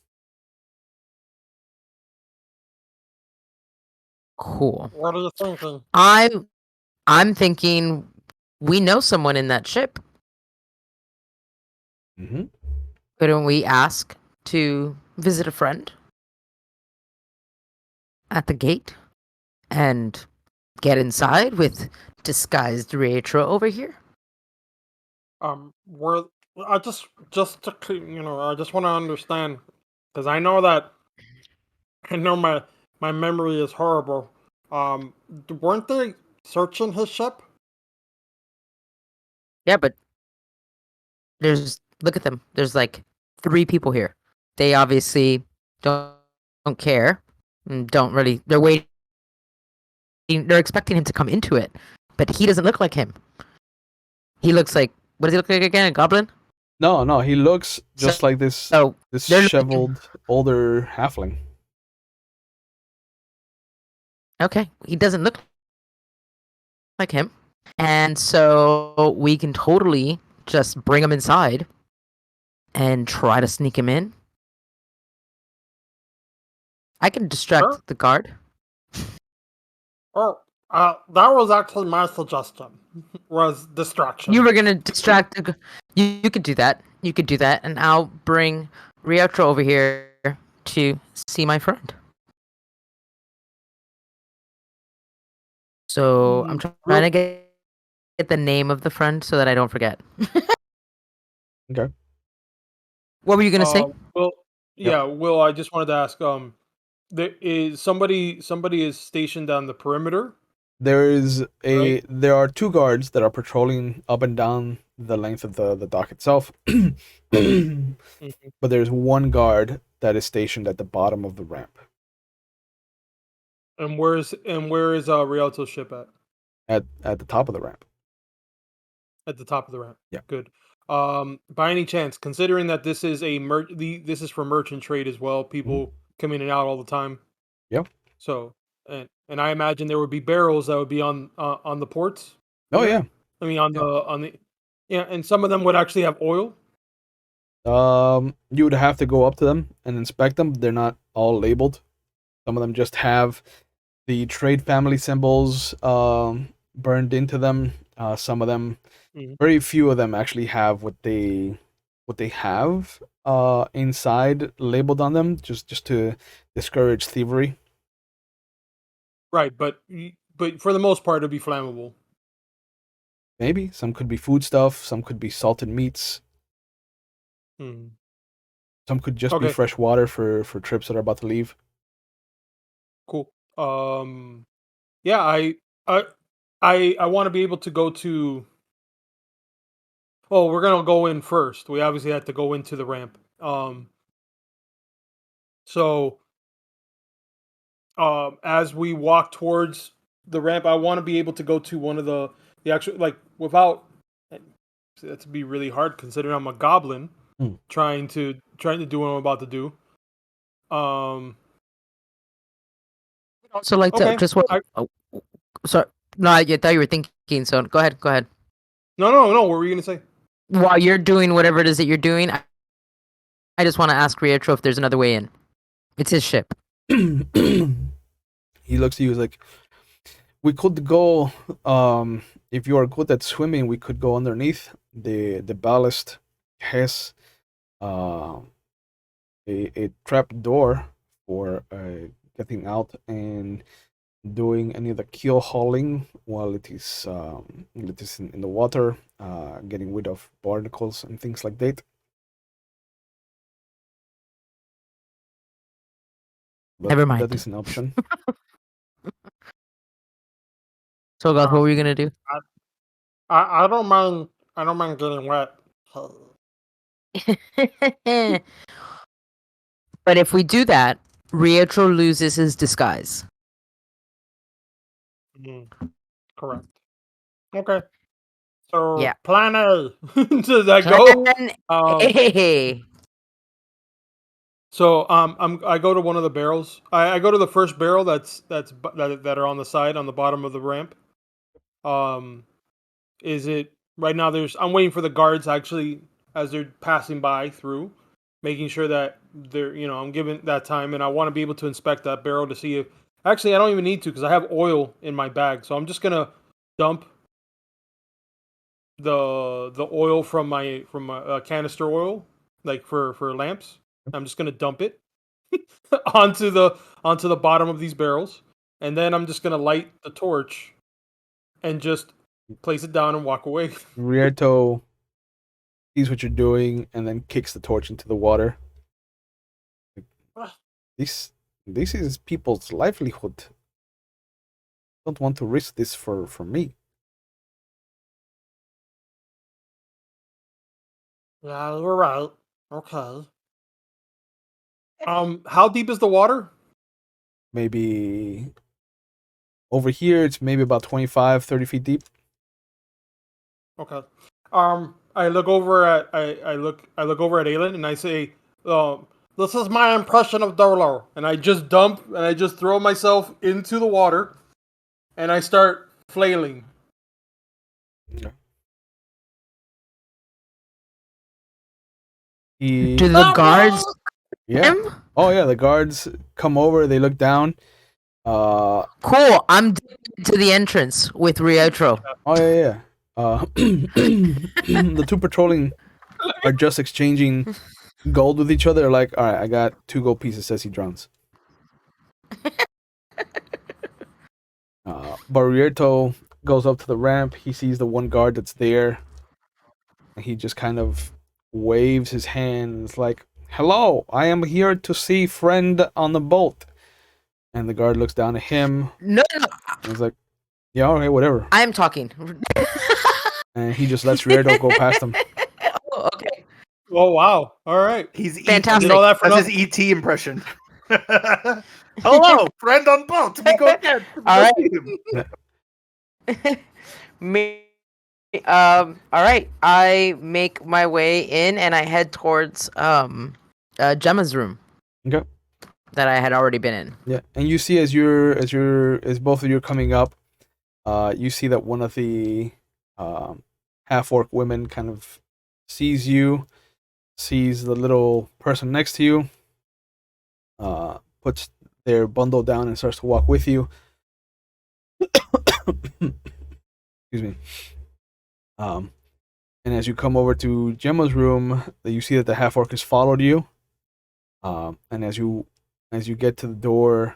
Cool. What are you thinking? I'm thinking we know someone in that ship. Mm-hmm. Couldn't we ask to visit a friend at the gate and get inside with disguised Rierto over here? I just I just want to understand, because I know my memory is horrible, Weren't they searching his ship? Yeah, but look at them. There's like 3 people here. They obviously don't care and don't really. They're waiting. They're expecting him to come into it, but he doesn't look like him. He looks like, what does he look like again? A goblin? No, he looks just like this So this they're disheveled older halfling. okay. He doesn't look like him, and so we can totally just bring him inside and try to sneak him in. I can distract Sure. the guard. Oh, that was actually my suggestion. Was distraction. You were gonna distract the. You could do that. You could do that, and I'll bring Rierto over here to see my friend. So I'm trying to get the name of the friend so that I don't forget. Okay. What were you gonna say? Well, yeah, Will. I just wanted to ask. There is somebody is stationed on the perimeter. There are 2 guards that are patrolling up and down the length of the dock itself. But there's 1 guard that is stationed at the bottom of the ramp. And where is Rierto's ship At the top of the ramp. at the top of the ramp? Yeah. Good. By any chance, considering that this is this is for merchant trade as well, people come in and out all the time. Yep. So, and I imagine there would be barrels that would be on the ports. Oh yeah. I mean on the yeah, and some of them would actually have oil. You would have to go up to them and inspect them. They're not all labeled. Some of them just have the trade family symbols burned into them. Some of them, very few of them actually have what they have inside labeled on them, just to discourage thievery. Right, but for the most part, it'd be flammable. Maybe some could be food stuff. Some could be salted meats. Some could just be fresh water for trips that are about to leave. Cool. Yeah, I want to be able to go to. Oh, we're gonna go in first. We obviously have to go into the ramp. So, as we walk towards the ramp, I want to be able to go to one of the actual, like, without. That's be really hard considering I'm a goblin trying to do what I'm about to do. Also, like to just what? Sorry, no, I thought you were thinking. So go ahead. No. What were you gonna say? While you're doing whatever it is that you're doing, I just want to ask Rierto if there's another way in. It's his ship. He looks at you. He's like, "We could go. If you are good at swimming, we could go underneath. The ballast has a trap door for getting out and doing any of the keel hauling while it is in the water, getting rid of barnacles and things like that." But never mind. That is an option. So, guys, what were you gonna do? I don't mind. I don't mind getting wet. But if we do that, Rierto loses his disguise. Correct. Okay. So Yeah. plan A. Does that go? Plan A. So I go to one of the barrels. I go to the first barrel that are on the side on the bottom of the ramp. Is it right now? I'm waiting for the guards actually as they're passing by through, making sure that they're I'm giving that time, and I want to be able to inspect that barrel to see if actually I don't even need to because I have oil in my bag, so I'm just gonna dump the oil from my canister oil, like for lamps. I'm just gonna dump it onto the bottom of these barrels, and then I'm just gonna light the torch and just place it down and walk away. Rierto sees what you're doing and then kicks the torch into the water. This is people's livelihood. don't want to risk this for me. Yeah, you're right. Okay. How deep is the water? Maybe over here it's maybe about 25, 30 feet deep. Okay. I look over at I look over at Aelin and I say, "This is my impression of Dorlo," and I just throw myself into the water, and I start flailing. Yeah. He, Do the guards yeah. him? Oh yeah, the guards come over. They look down. Cool. I'm to the entrance with Rierto. Oh yeah. The two patrolling are just exchanging gold with each other. They're like, all right, I got 2 gold pieces. Says he drowns. But Rierto goes up to the ramp. He sees the one guard that's there. And he just kind of waves his hand and is like, hello, I am here to see friend on the boat. And the guard looks down at him. No. And he's like, yeah, all right, whatever. I'm talking. And he just lets Rierto go past him. Oh, okay. Oh wow! All right. He's Fantastic. You know that for That's nothing. his ET impression. Hello, friend on boat. We go again. All right. Him. Me. All right. I make my way in and I head towards Gemma's room. Okay. That I had already been in. Yeah, and you see as both of you are coming up, you see that one of the half-orc women kind of sees you, sees the little person next to you, puts their bundle down and starts to walk with you. Excuse me. And as you come over to Gemma's room, you see that the half-orc has followed you. And as you get to the door,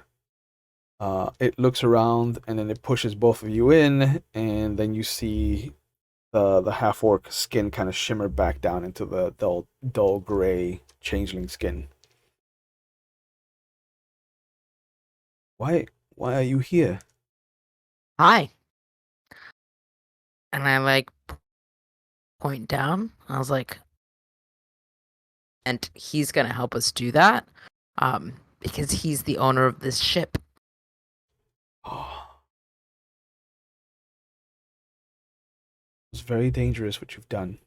it looks around and then it pushes both of you in, and then you see the half-orc skin kind of shimmer back down into the dull gray changeling skin. Why are you here? Hi. And I like point down. I was like, and he's gonna help us do that, because he's the owner of this ship. Oh. It's very dangerous what you've done.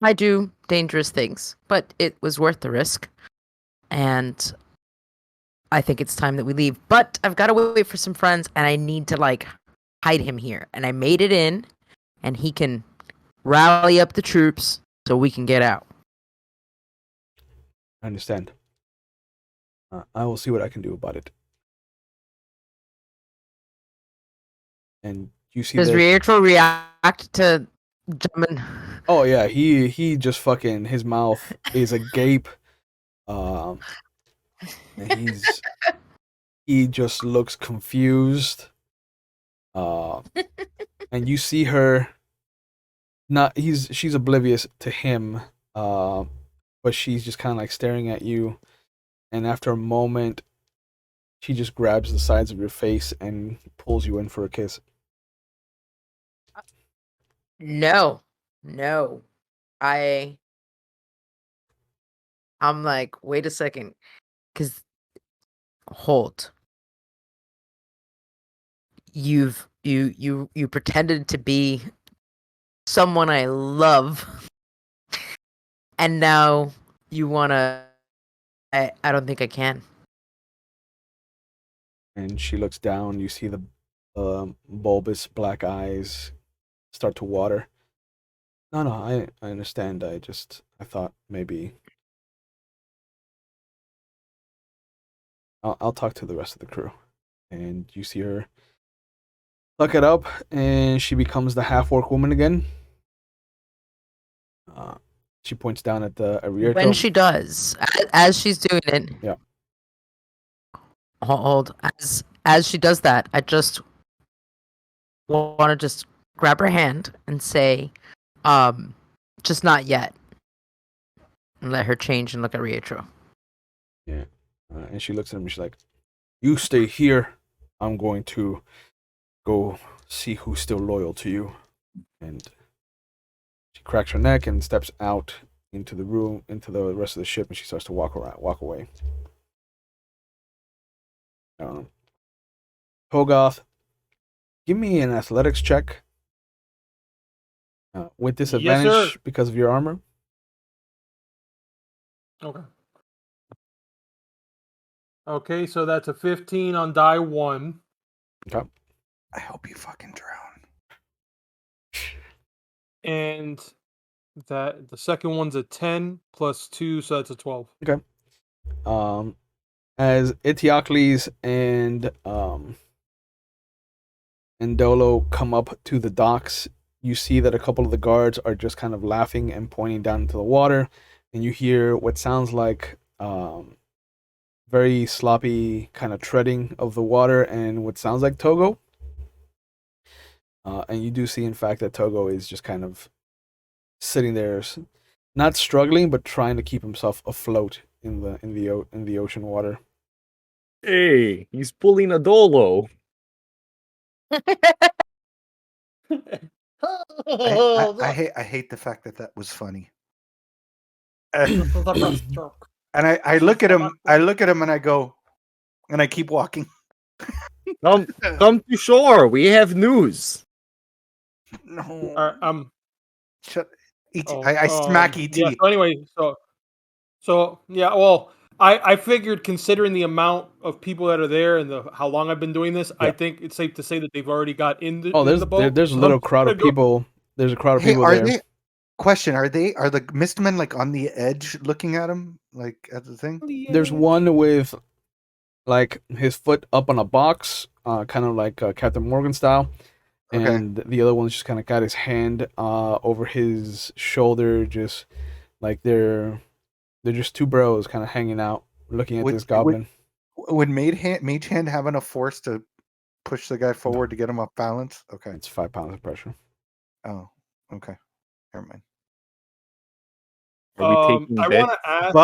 I do dangerous things, but it was worth the risk. And I think it's time that we leave. But I've got to wait for some friends, and I need to like hide him here. And I made it in, and he can rally up the troops so we can get out. I understand. I will see what I can do about it. And you see Does Rierto react to jumping? Oh yeah, he just fucking, his mouth is agape. And he just looks confused. And you see her she's oblivious to him, but she's just kind of like staring at you, and after a moment she just grabs the sides of your face and pulls you in for a kiss. No. I'm like, wait a second, because hold. You pretended to be someone I love, and now you wanna. I don't think I can. And she looks down. You see the bulbous black eyes start to water. No, I understand. I thought maybe I'll talk to the rest of the crew. And you see her suck it up, and she becomes the half-orc woman again. She points down at the Rierto. When she does, as she's doing it. Yeah. Hold. As she does that, I just want to just grab her hand and say, just not yet. And let her change and look at Rierto. Yeah. And she looks at him and she's like, "You stay here. I'm going to go see who's still loyal to you." And she cracks her neck and steps out into the room, into the rest of the ship, and she starts to walk away. Hogoth, give me an athletics check with disadvantage Yes, sir. because of your armor. Okay. Okay, so that's a 15 on die 1. Okay. I hope you fucking drown. And that the second one's a 10 plus 2, so that's a 12. As Etiocles and Dolo come up to the docks, you see that a couple of the guards are just kind of laughing and pointing down into the water, and you hear what sounds like very sloppy kind of treading of the water and what sounds like Togo. And you do see, in fact, that Togo is just kind of sitting there, not struggling, but trying to keep himself afloat in the ocean water. Hey, he's pulling a Dolo. I hate the fact that was funny. And I look at him. I look at him and I go, and I keep walking. Come to shore. We have news. No. Shut. E.T. Oh, I smack ET. Yeah, so anyway, so yeah, well, I figured considering the amount of people that are there and how long I've been doing this, I think it's safe to say that they've already got in the boat. There's a little crowd of people. There's a crowd of people are there. they? Question: are the Mistmen like on the edge, looking at him, like at the thing? There's one with like his foot up on a box, kind of like Captain Morgan style, and the other one's just kind of got his hand over his shoulder, just like they're just two bros kind of hanging out, looking at this goblin. Would Mage Hand have enough force to push the guy forward to get him off balance? Okay, it's 5 pounds of pressure. Oh, okay, never mind. Are we taking I want to ask,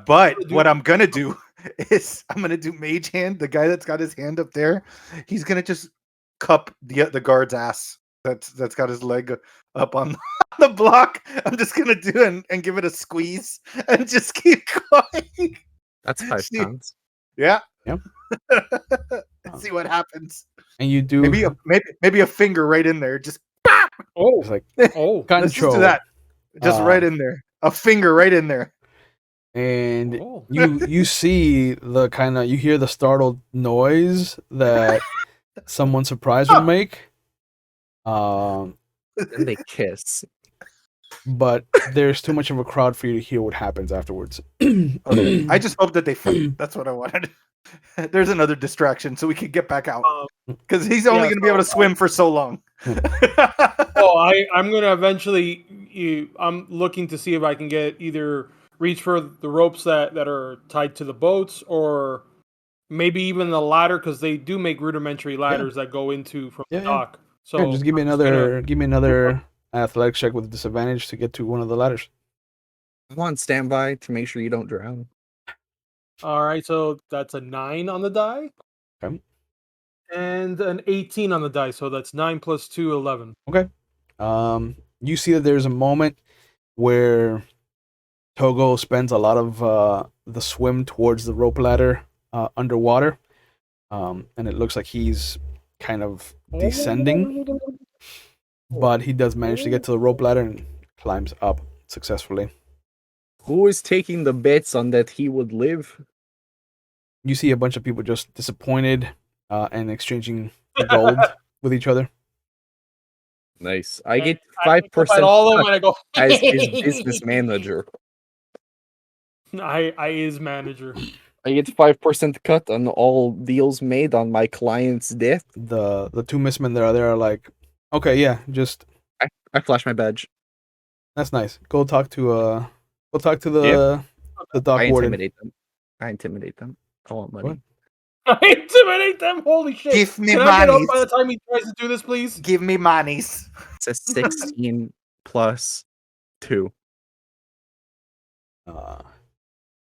but what I'm gonna do is I'm gonna do Mage Hand. The guy that's got his hand up there, he's gonna just cup the guard's ass. That's got his leg up on the block. I'm just gonna do and give it a squeeze and just keep going. That's 5 pounds. Yeah. Yep. See what happens. And you do maybe a finger right in there. Just it's like control. Let's just do that. Just right in there. A finger right in there. And you see the kind of, you hear the startled noise that someone surprised would make. And they kiss. But there's too much of a crowd for you to hear what happens afterwards. Okay. I just hope that they fight. That's what I wanted. There's another distraction so we can get back out. Because he's only going to be able to swim for so long. I'm going to eventually... I'm looking to see if I can either reach for the ropes that are tied to the boats, or maybe even the ladder, because they do make rudimentary ladders that go into from the dock. So just give me another athletics check with disadvantage to get to one of the ladders. I'm on standby to make sure you don't drown. All right, so that's a 9 on the die. Okay. And an 18 on the die, so that's 9 plus 2, 11. Okay. You see that there's a moment where Togo spends a lot of the swim towards the rope ladder underwater, and it looks like he's kind of descending, but he does manage to get to the rope ladder and climbs up successfully. Who is taking the bets on that he would live? You see a bunch of people just disappointed and exchanging the gold with each other. Nice. I get 5% all of them, and I go as his business manager. I is manager. I get 5% cut on all deals made on my client's death. The two Mistmen that are there are like, okay, yeah, just I flash my badge. that's nice. Go talk to the dock warden. I intimidate them. I want money. What? I intimidate them. Holy shit! Give me Can I get up monies. by the time he tries to do this, please? Give me monies. It's a 16 plus 2.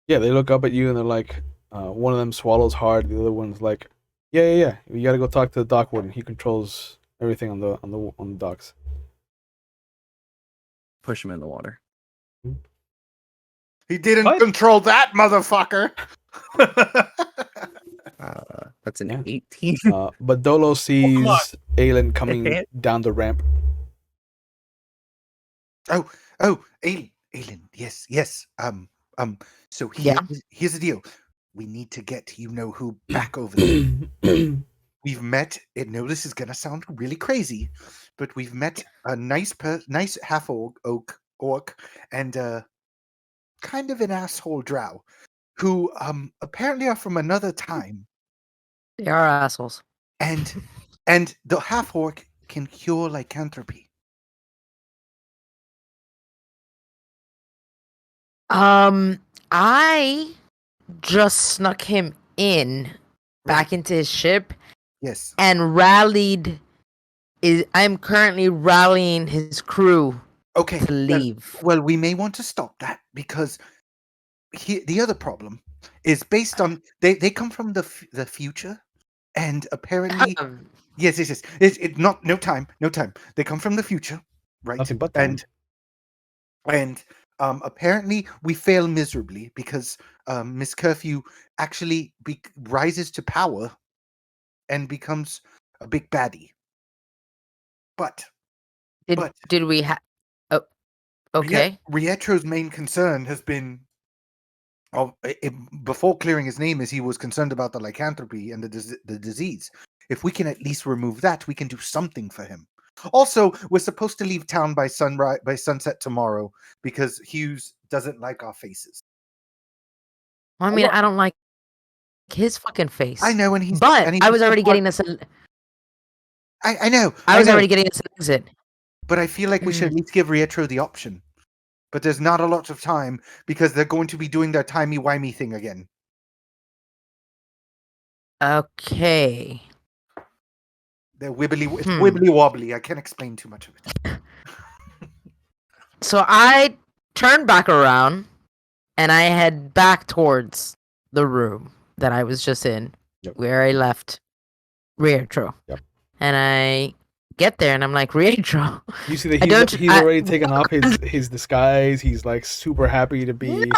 Yeah, they look up at you and they're like, One of them swallows hard. The other one's like, yeah. You gotta go talk to the dock warden. He controls everything on the docks. Push him in the water. He didn't What? control that motherfucker. That's an Yeah. 18. But Dolo sees Aelin coming down the ramp. Oh, Aelin, yes. So Yeah. here's the deal. We need to get who back over there. We've met. No, this is gonna sound really crazy, but we've met a nice half orc, and kind of an asshole drow, who apparently are from another time, They are assholes. and the half orc can cure lycanthropy. I just snuck him in back into his ship Yes. and I'm currently rallying his crew Okay. to leave. Well, we may want to stop that because the other problem is based on they come from the future, and apparently yes. It's not no time. They come from the future, right? Nothing but time. And apparently we fail miserably because Miss Kerfew actually rises to power and becomes a big baddie. But Did we have? Oh, okay. Rietro's main concern has been, before clearing his name, is he was concerned about the lycanthropy and the disease. If we can at least remove that, we can do something for him. Also, we're supposed to leave town by sunset tomorrow because Hughes doesn't like our faces. I mean, I don't like his fucking face. I know, and I was already getting us. I know. I was already getting us an exit. But I feel like we should at least give Rierto the option. But there's not a lot of time because they're going to be doing their timey-wimey thing again. Okay. They're wibbly wobbly. I can't explain too much of it. So I turn back around and I head back towards the room that I was just in, where I left Rierto. Yep. And I get there and I'm like, Rierto. You see that he's already taken off his disguise. He's like super happy to be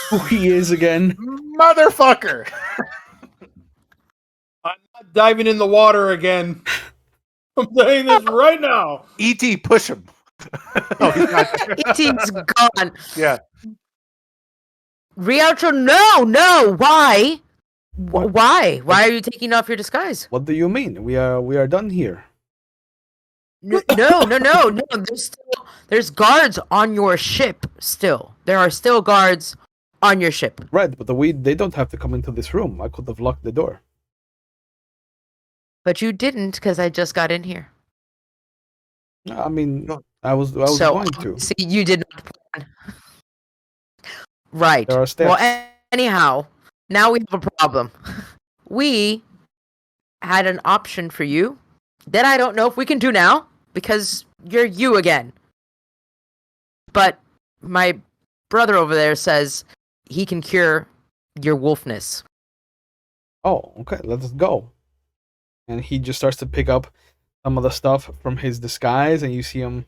who he is again. Motherfucker! I'm not diving in the water again. I'm saying this right now. E.T., push him. Oh, he's not. E.T.'s gone. Yeah. Rierto, no, why? Why? Why are you taking off your disguise? What do you mean? We are done here. No. There's guards on your ship still. There are still guards on your ship. Right, but they don't have to come into this room. I could have locked the door. But you didn't because I just got in here. I mean, I was going to. See, you did not plan. Right. There are steps. Well, anyhow, now we have a problem. We had an option for you that I don't know if we can do now because you're you again. But my brother over there says he can cure your wolfness. Oh, okay, let's go. And he just starts to pick up some of the stuff from his disguise, and you see him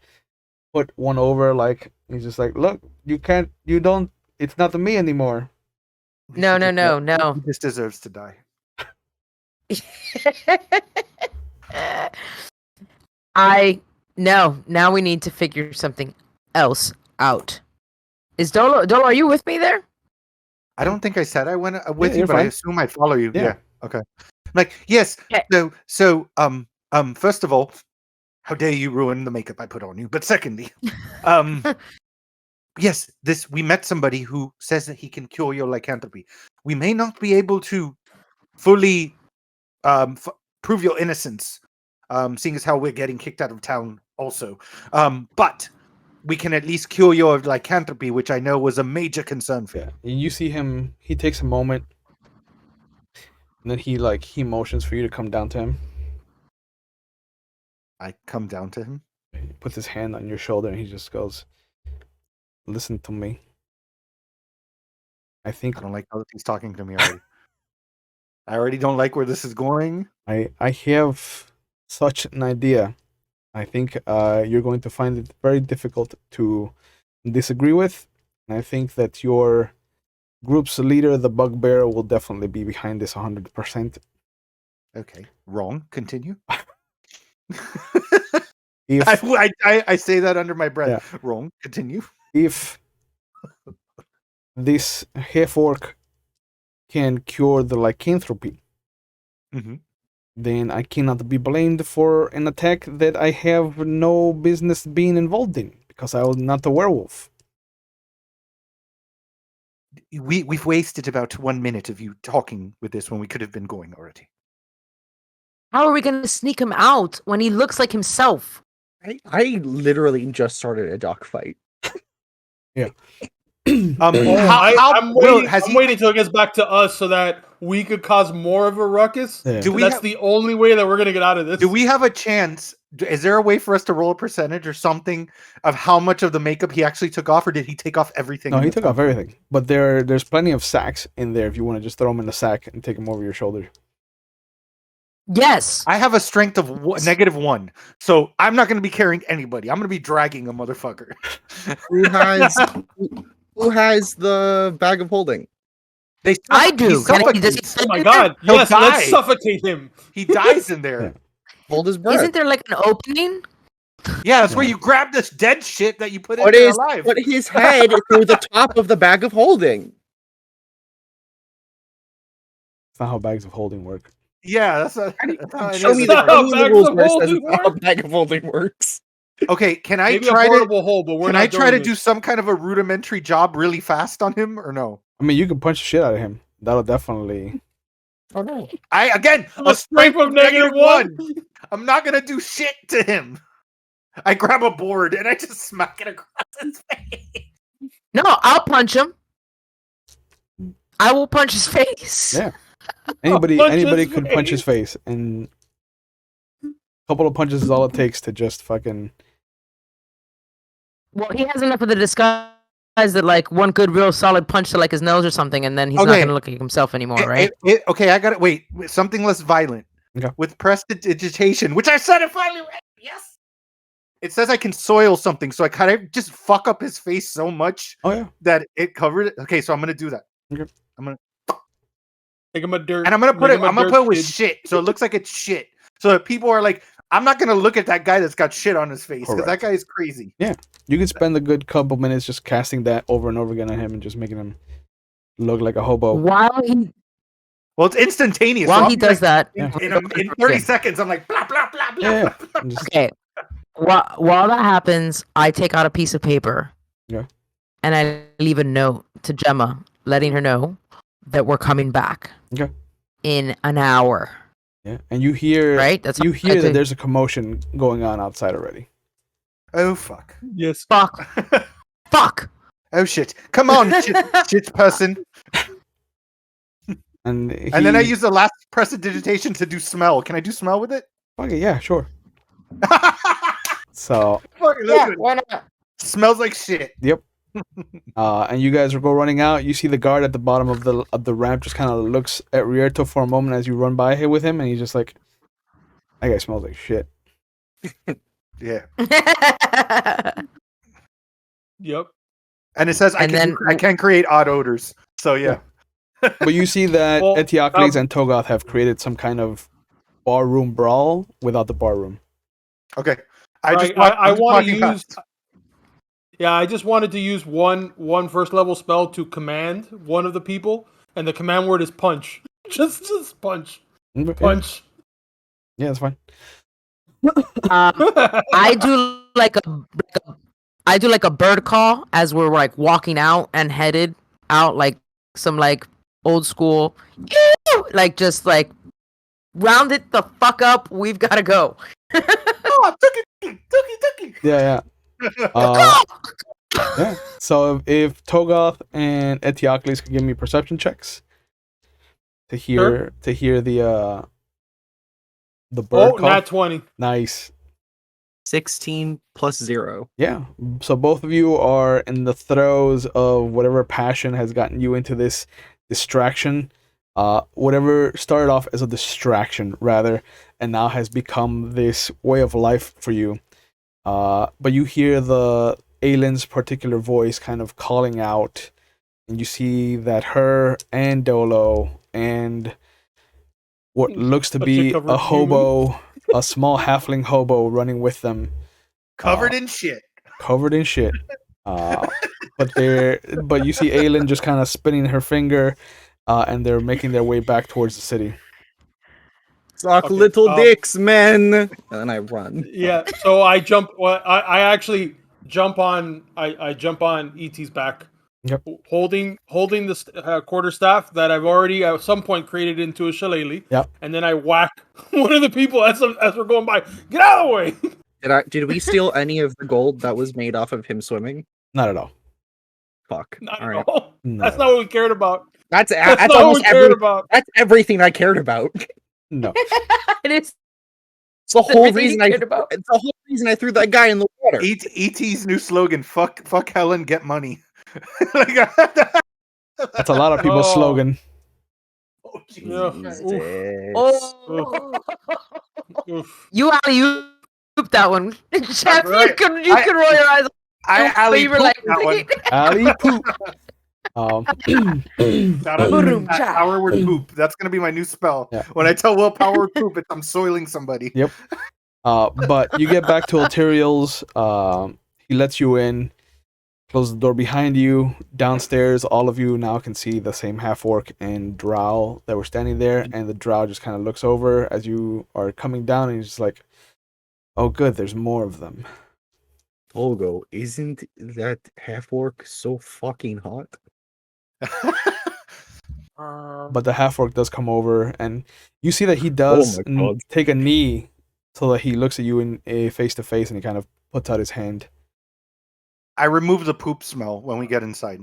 put one over, like, he's just like, look, you don't, it's not me anymore. No. He just deserves to die. Now we need to figure something else out. Is Dolo, are you with me there? I don't think I said I went with you, you're but I fine. assume I'd follow you. Yeah. Yeah. Okay. Like, yes. Okay. So, first of all, how dare you ruin the makeup I put on you? But secondly, yes, we met somebody who says that he can cure your lycanthropy. We may not be able to fully prove your innocence, seeing as how we're getting kicked out of town also. But we can at least cure your lycanthropy, which I know was a major concern for you. And you see him, he takes a moment, and then he motions for you to come down to him. I come down to him. He puts his hand on your shoulder, and he just goes, listen to me. I think I don't like how he's talking to me already. I already don't like where this is going. I have such an idea. I think you're going to find it very difficult to disagree with. And I think that your group's leader, the Bugbear, will definitely be behind this 100%. Okay, wrong. Continue. If I say that under my breath. Yeah. Wrong. Continue. if this half-orc can cure the lycanthropy, Mm-hmm. then I cannot be blamed for an attack that I have no business being involved in, because I was not a werewolf. We've wasted about 1 minute of you talking with this when we could have been going already. How are we going to sneak him out when he looks like himself? I literally just started a dogfight. I'm waiting till it gets back to us so that we could cause more of a ruckus. Yeah. That's the only way that we're gonna get out of this. Do we have a chance? Is there a way for us to roll a percentage or something of how much of the makeup he actually took off, or did he take off everything? No, he took off everything. But there's plenty of sacks in there if you want to just throw them in the sack and take them over your shoulder. Yes. I have a strength of -1, so I'm not going to be carrying anybody. I'm going to be dragging a motherfucker. Who has the bag of holding? I do. Can I just, Oh my god! He'll Yes, die. let's suffocate him. He dies in there. Hold his breath. isn't there like an opening? Yeah, that's where you grab this dead shit that you put in Put there his, alive. put his head through the top of the bag of holding. It's not how bags of holding work. Yeah, that's how it Show me is. the Not how bags rules of where it says holding it's how a work. bag of holding works. Okay, can I Maybe a try to? portable hole, but we're Can not I try to doing do it. some kind of a rudimentary job really fast on him, or no? I mean, you can punch the shit out of him. That'll definitely... Oh no. A strength of -1. I'm not gonna do shit to him. I grab a board and I just smack it across his face. No, I'll punch him. I will punch his face. Yeah. Anybody Punch his could punch his face, and a couple of punches is all it takes to just fucking... Well, he has enough of the disguise that like one good real solid punch to like his nose or something, and then he's not Okay. going to look like himself anymore, right? Okay, I got it. Wait, something less violent. Okay. With prestidigitation, which I said it finally. Yes. It says I can soil something, so I kind of just fuck up his face so much Oh, yeah. that it covered it. Okay, so I'm gonna do that. Okay. Make him a dirt. And I'm gonna put make it. him a I'm gonna dirt put it with kid. shit, so it looks like it's shit. So that people are like, I'm not gonna look at that guy that's got shit on his face because that Correct. guy is crazy. You could spend a good couple minutes just casting that over and over again on him and just making him look like a hobo. While he Well, it's instantaneous. while so he I'm does that, in 30 seconds, I'm like blah blah blah blah. Yeah. blah. And just- okay. While that happens, I take out a piece of paper. Yeah. And I leave a note to Gemma, letting her know that we're coming back. Okay. In an hour. Yeah. And you hear Right? That's you all I hear that think. there's a commotion going on outside already. Oh fuck. Yes. Fuck. Fuck. Oh shit. Come on, shit person. And And then I use the last prestidigitation to do smell. Can I do smell with it? Okay, yeah, sure. So Fuck, Yeah, listen, why not? smells like shit. and you guys will go running out. You see the guard at the bottom of the ramp just kind of looks at Rierto for a moment as you run by here with him, and he's just like, "That guy smells like shit." Yeah. Yep. And it says I can create odd odors. So yeah. But you see that Well, Etiocles and Togoth have created some kind of barroom brawl without the barroom. Okay. I I'm just want to walking use. past. Yeah, I just wanted to use one first level spell to command one of the people, and the command word is punch. Just punch, Okay. punch. Yeah, that's fine. I do like a bird call as we're like walking out and headed out, like some like old school, like just like round it the fuck up. We've got to go. Oh, Tookie. Yeah. Yeah. So if Togoth and Etiocles could give me perception checks to hear the bird call. nat 20. Nice. 16 plus 0. Yeah. So both of you are in the throes of whatever passion has gotten you into this distraction. Whatever started off as a distraction, rather, and now has become this way of life for you. But you hear the Aylin's particular voice kind of calling out, and you see that her and Dolo and what looks to A be chick covered a in hobo, a small halfling hobo running with them, Covered in shit. covered in shit. But you see Aylin just kind of spinning her finger, and they're making their way back towards the city. Suck Okay, little dicks, men. And then I run. Yeah, so I jump. Well, I actually jump on. I jump on ET's back. Yep. Holding the quarterstaff that I've already at some point created into a shillelagh. Yep. And then I whack one of the people as we're going by. Get out of the way! Did we steal any of the gold that was made off of him swimming? Not at all. Fuck. Not All at right. all. No. That's not what we cared about. That's That's not almost what we cared about. That's everything I cared about. No. It is It's the whole everything reason you cared about. It's the whole reason I threw that guy in the water. ET's new slogan: "Fuck Helen, get money." That's a lot of people's Oh. slogan. Oh, Jesus Yeah. Christ. Jesus. Oh, Oof. you alley-oop that one, Jeff. right. You can roll your eyes. I You were alley-pooped like, that one. Alley poop. Shout out Boom, to cha. power word poop. That's gonna be my new spell. Yeah. When I tell Will power word poop, I'm soiling somebody. Yep. But you get back to Eltiriel's. He lets you in, closes the door behind you. Downstairs, all of you now can see the same half-orc and drow that were standing there, and the drow just kind of looks over as you are coming down, and he's just like, oh good, there's more of them. Olgo, isn't that half-orc so fucking hot? But the half-orc does come over, and you see that he does my God. take a knee so that he looks at you in a face-to-face, and he kind of puts out his hand. I remove the poop smell when we get inside.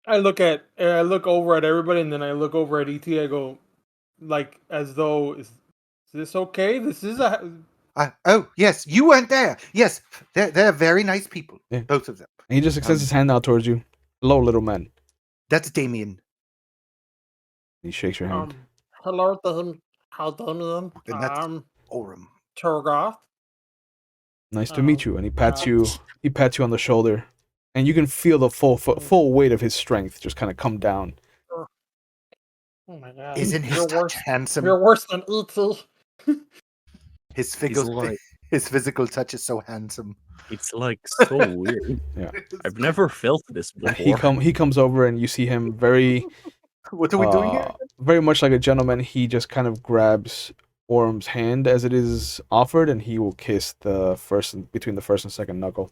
I look over at everybody, and then I look over at ET. I go, like, as though, is this okay? This is a. Oh yes, you went there. Yes, they're very nice people, Yeah. both of them. And he just extends his hand out towards you. Hello, little man. That's Daemeon. He shakes your hand. Hello, how Daemeon? And that's Orem. Turgoth. Nice to meet you. And he pats you on the shoulder, and you can feel the full weight of his strength just kind of come down. Oh my god! Isn't his touch handsome? You're worse than ET. His physical touch is so handsome. It's like so weird. Yeah. I've never felt this before. He comes over, and you see him very What are we doing here? very much like a gentleman. He just kind of grabs Orm's hand as it is offered, and he will kiss between the first and second knuckle.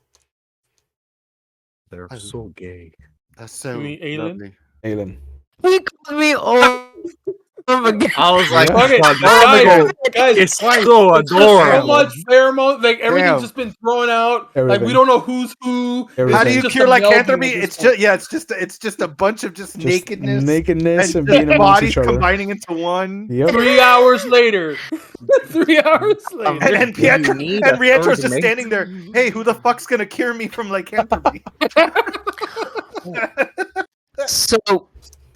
They're so gay. That's so You mean Aelin? lovely. Aelin. He called me Orm again. I was like, Yeah. Fuck it, oh, guys, it's so so adorable. much pheromone, like everything's Damn. just been thrown out. Like Everything. we don't know who's who. Everything. How do It's you just cure a melding lycanthropy? at this It's point. just it's just a bunch of just nakedness Nakedness and and being amongst bodies each other. combining into one. Yep. 3 hours later. 3 hours later. And You need a Rietro's third just mate. standing there. Hey, who the fuck's gonna cure me from lycanthropy? So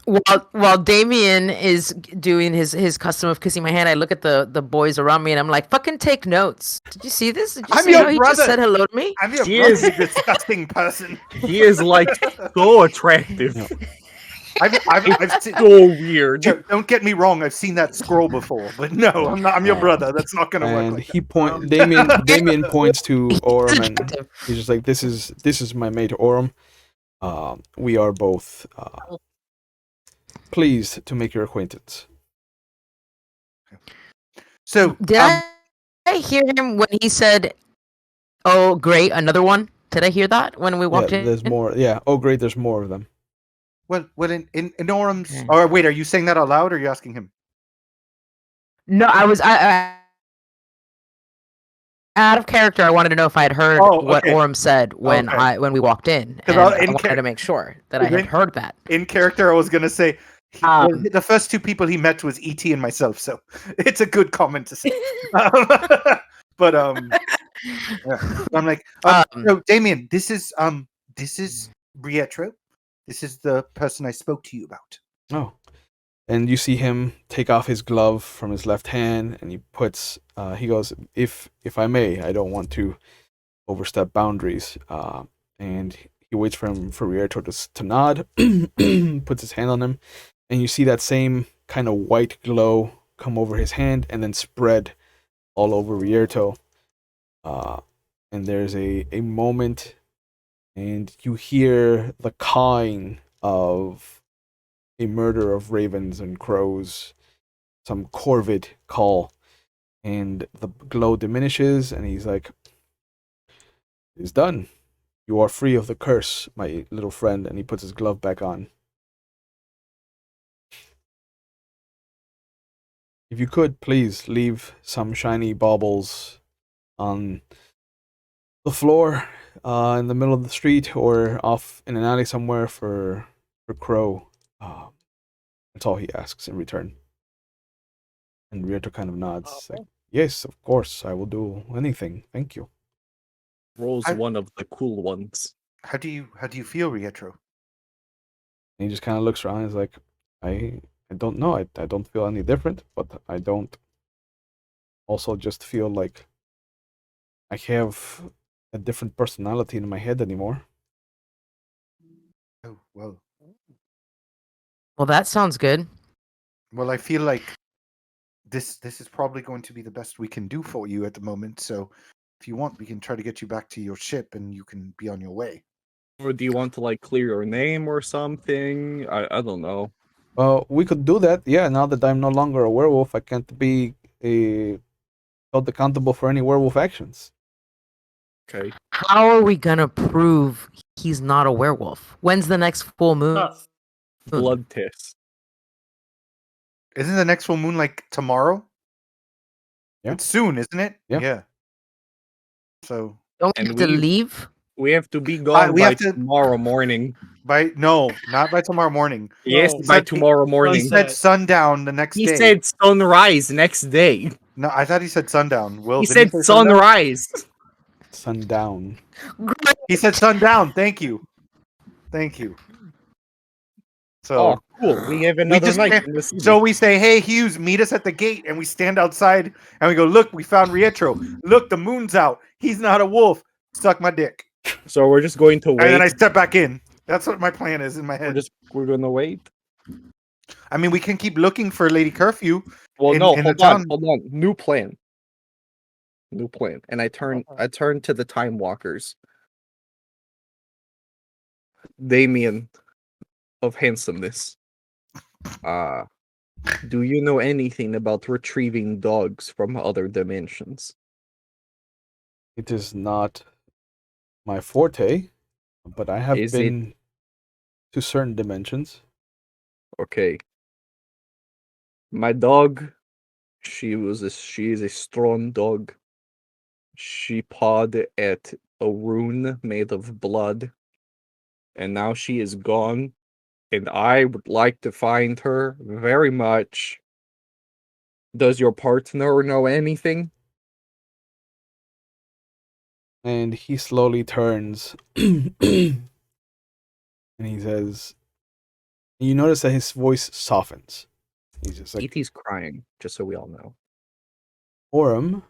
while Daemeon is doing his custom of kissing my hand, I look at the boys around me and I'm like, fucking take notes. Did you see this? Did you I'm see your how he brother. just said hello to me? I'm your He brother, is- you disgusting person. He is like so attractive. Yeah. I've seen, So weird. don't get me wrong. I've seen that scroll before, but no, I'm not. I'm your brother. That's not gonna work. And Like he that. Daemeon points to Orm, and attractive. he's just like, this is my mate Orm. We are both pleased to make your acquaintance. So Did I hear him when he said, "Oh, great, another one"? Did I hear that when we walked Yeah, in? there's more. Yeah. Oh, great. There's more of them. well, in Orem's. Okay. Or wait, are you saying that out loud, or are you asking him? No, I out of character. I wanted to know if I had heard Oh, what okay. Orm said when Okay. when we walked in, 'Cause and I in wanted char- to make sure that I had in- heard that. In character, I was gonna say. The first two people he met was ET and myself, so it's a good comment to say. But yeah. I'm like, no, Daemeon, this is Rierto. This is the person I spoke to you about. Oh. And you see him take off his glove from his left hand, and he puts. He goes, "If I may, I don't want to overstep boundaries." And he waits for Rierto to nod, puts his hand on him, and you see that same kind of white glow come over his hand and then spread all over Rierto. And there's a moment, and you hear the cawing of a murder of ravens and crows, some corvid call, and the glow diminishes, and he's like, "It's done. You are free of the curse, my little friend," and he puts his glove back on. If you could, please leave some shiny baubles on the floor in the middle of the street or off in an alley somewhere for Crow. That's all he asks in return. And Rierto kind of nods, like, "Yes, of course, I will do anything. Thank you." Rolls I- one of the cool ones. How do you feel, Rierto? And he just kind of looks around and is like, I don't know. I don't feel any different, but I don't also just feel like I have a different personality in my head anymore. Oh well. Well, that sounds good. Well, I feel like this is probably going to be the best we can do for you at the moment. So, if you want, we can try to get you back to your ship, and you can be on your way. Or do you want to like clear your name or something? I don't know. Well, we could do that. Yeah, now that I'm no longer a werewolf, I can't be held accountable for any werewolf actions. Okay. How are we gonna prove he's not a werewolf? When's the next full moon? Blood test. Isn't the next full moon like tomorrow? Yeah. It's soon, isn't it? Yeah. So Don't we And have to we- leave? We have to be gone we by have to- tomorrow morning. not by tomorrow morning. Yes, No, by said- tomorrow He morning. said sundown the next He day. said sunrise next day. No, I thought he said sundown. Will He did said say sundown? sunrise. Sundown. He said sundown. Thank you. Thank you. So Oh, cool. We have another just night can't- in the city. So we say, "Hey, Hughes, meet us at the gate," and we stand outside and we go, "Look, we found Rierto. Look, the moon's out. He's not a wolf. Suck my dick." So we're just going to wait. And then I step back in. That's what my plan is in my head. we're gonna wait. I mean, we can keep looking for Lady Kerfew. Well, in no, the hold town. on. New plan. And I turn to the time walkers. Daemeon of handsomeness. Do you know anything about retrieving dogs from other dimensions? It is not my forte, but I have Is it- been to certain dimensions. Okay. My dog, she is a strong dog. She pawed at a rune made of blood, and now she is gone. And I would like to find her very much. Does your partner know anything? And he slowly turns and he says, you notice that his voice softens. He's just like, E.T.'s crying, just so we all know. Orem,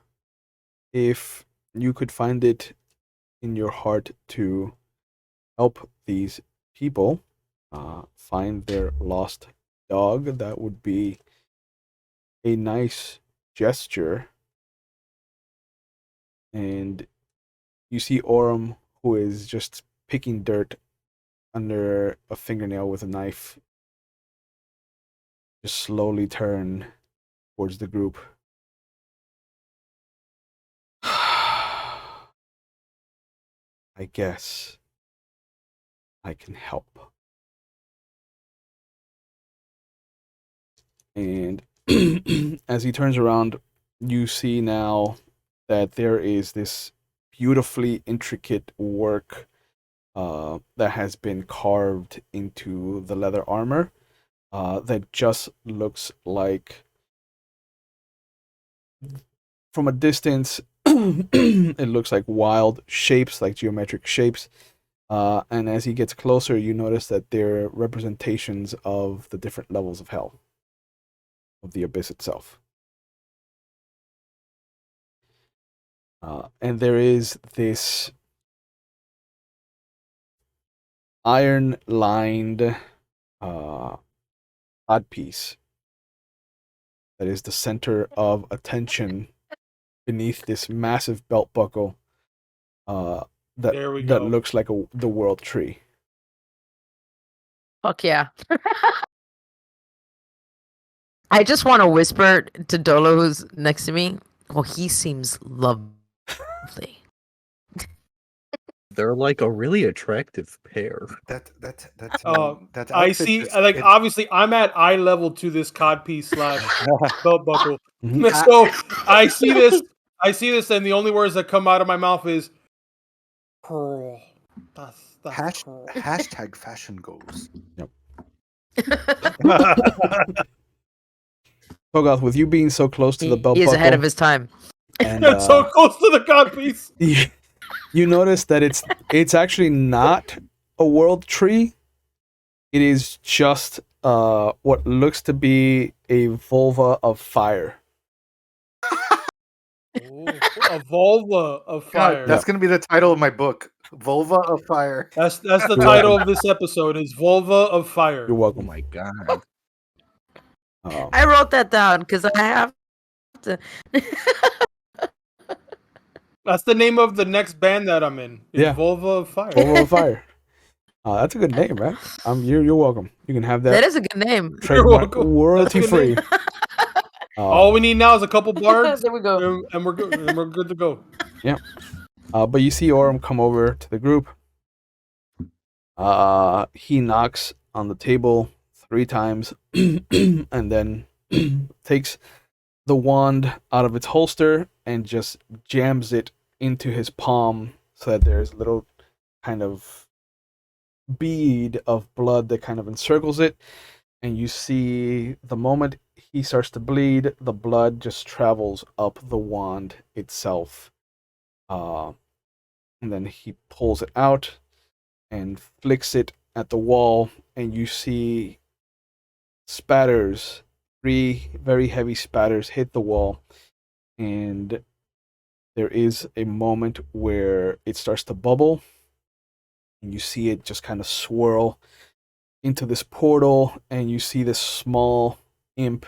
if you could find it in your heart to help these people find their lost dog, that would be a nice gesture. And you see Orem, who is just picking dirt under a fingernail with a knife, just slowly turn towards the group. I guess I can help. And as he turns around, you see now that there is this beautifully intricate work that has been carved into the leather armor that just looks like, from a distance, it looks like wild shapes, like geometric shapes. And as he gets closer, you notice that they're representations of the different levels of hell, of the abyss itself. And there is this iron-lined odd piece that is the center of attention beneath this massive belt buckle that There we that go. looks like the world tree. Fuck yeah. I just want to whisper to Dolo, who's next to me. Well, he seems lovely. They're like a really attractive pair. That I outfit see. is- Like it- obviously, I'm at eye level to this codpiece / belt buckle. Mhm. So I see this. I see this, and the only words that come out of my mouth is "curl." That's curl. hashtag fashion goals. Togoth, with you being so close to the belt He is buckle, ahead of his time. and So close to the codpiece. you notice that it's actually not a world tree. It is just what looks to be a vulva of fire. Ooh, a vulva of fire. God, that's gonna be the title of my book. Vulva of Fire. That's the You're title welcome. of this episode is Vulva of Fire. You're Oh welcome. my god. I wrote that down because I have to. That's the name of the next band that I'm in. Is Yeah. Vulva of Fire. Vulva of fire. That's a good name, man. You're welcome. You can have that. That is a good name. Trademark welcome. royalty That's a free. good All we need now is a couple bards, There we go. and we're good. And we're good to go. But you see Orem come over to the group. He knocks on the table 3 times and then takes the wand out of its holster and just jams it into his palm so that there's a little kind of bead of blood that kind of encircles it. And you see the moment he starts to bleed, the blood just travels up the wand itself. And then he pulls it out and flicks it at the wall, and you see spatters, 3 very heavy spatters hit the wall, and there is a moment where it starts to bubble, and you see it just kind of swirl into this portal, and you see this small imp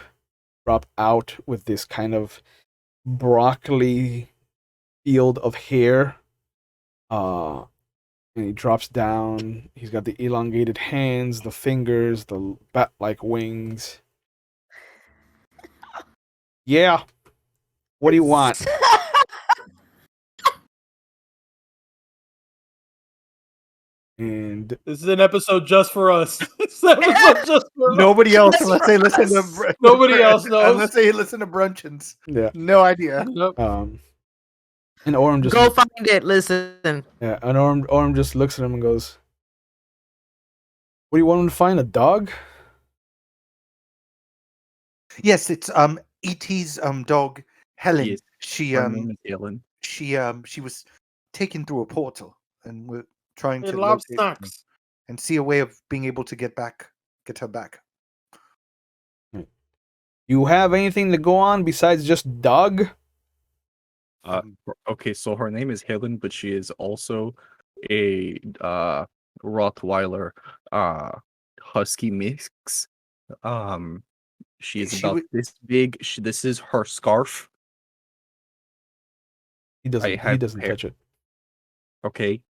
drop out with this kind of broccoli field of hair. And he drops down. He's got the elongated hands, the fingers, the bat-like wings. Yeah. What do you want? And This is an episode just for us. This episode just for us. Nobody else That's unless for they listen to us. Nobody else knows. Unless they listen to Brunchins. yeah. No idea. Yep. And Orem just Go find it. Listen. yeah, and Orem just looks at him and goes, "What do you want him to find? A dog?" Yes, it's E.T.'s dog Helen. Yes, She Her name is Helen. she was taken through a portal, and we're trying It to loves locate her snacks. and see a way of being able to get her back. You have anything to go on besides just dog? Okay, so her name is Helen, but she is also a Rottweiler husky mix. She is She about would- this big. This is her scarf. He doesn't. He have doesn't hair. touch it. Okay.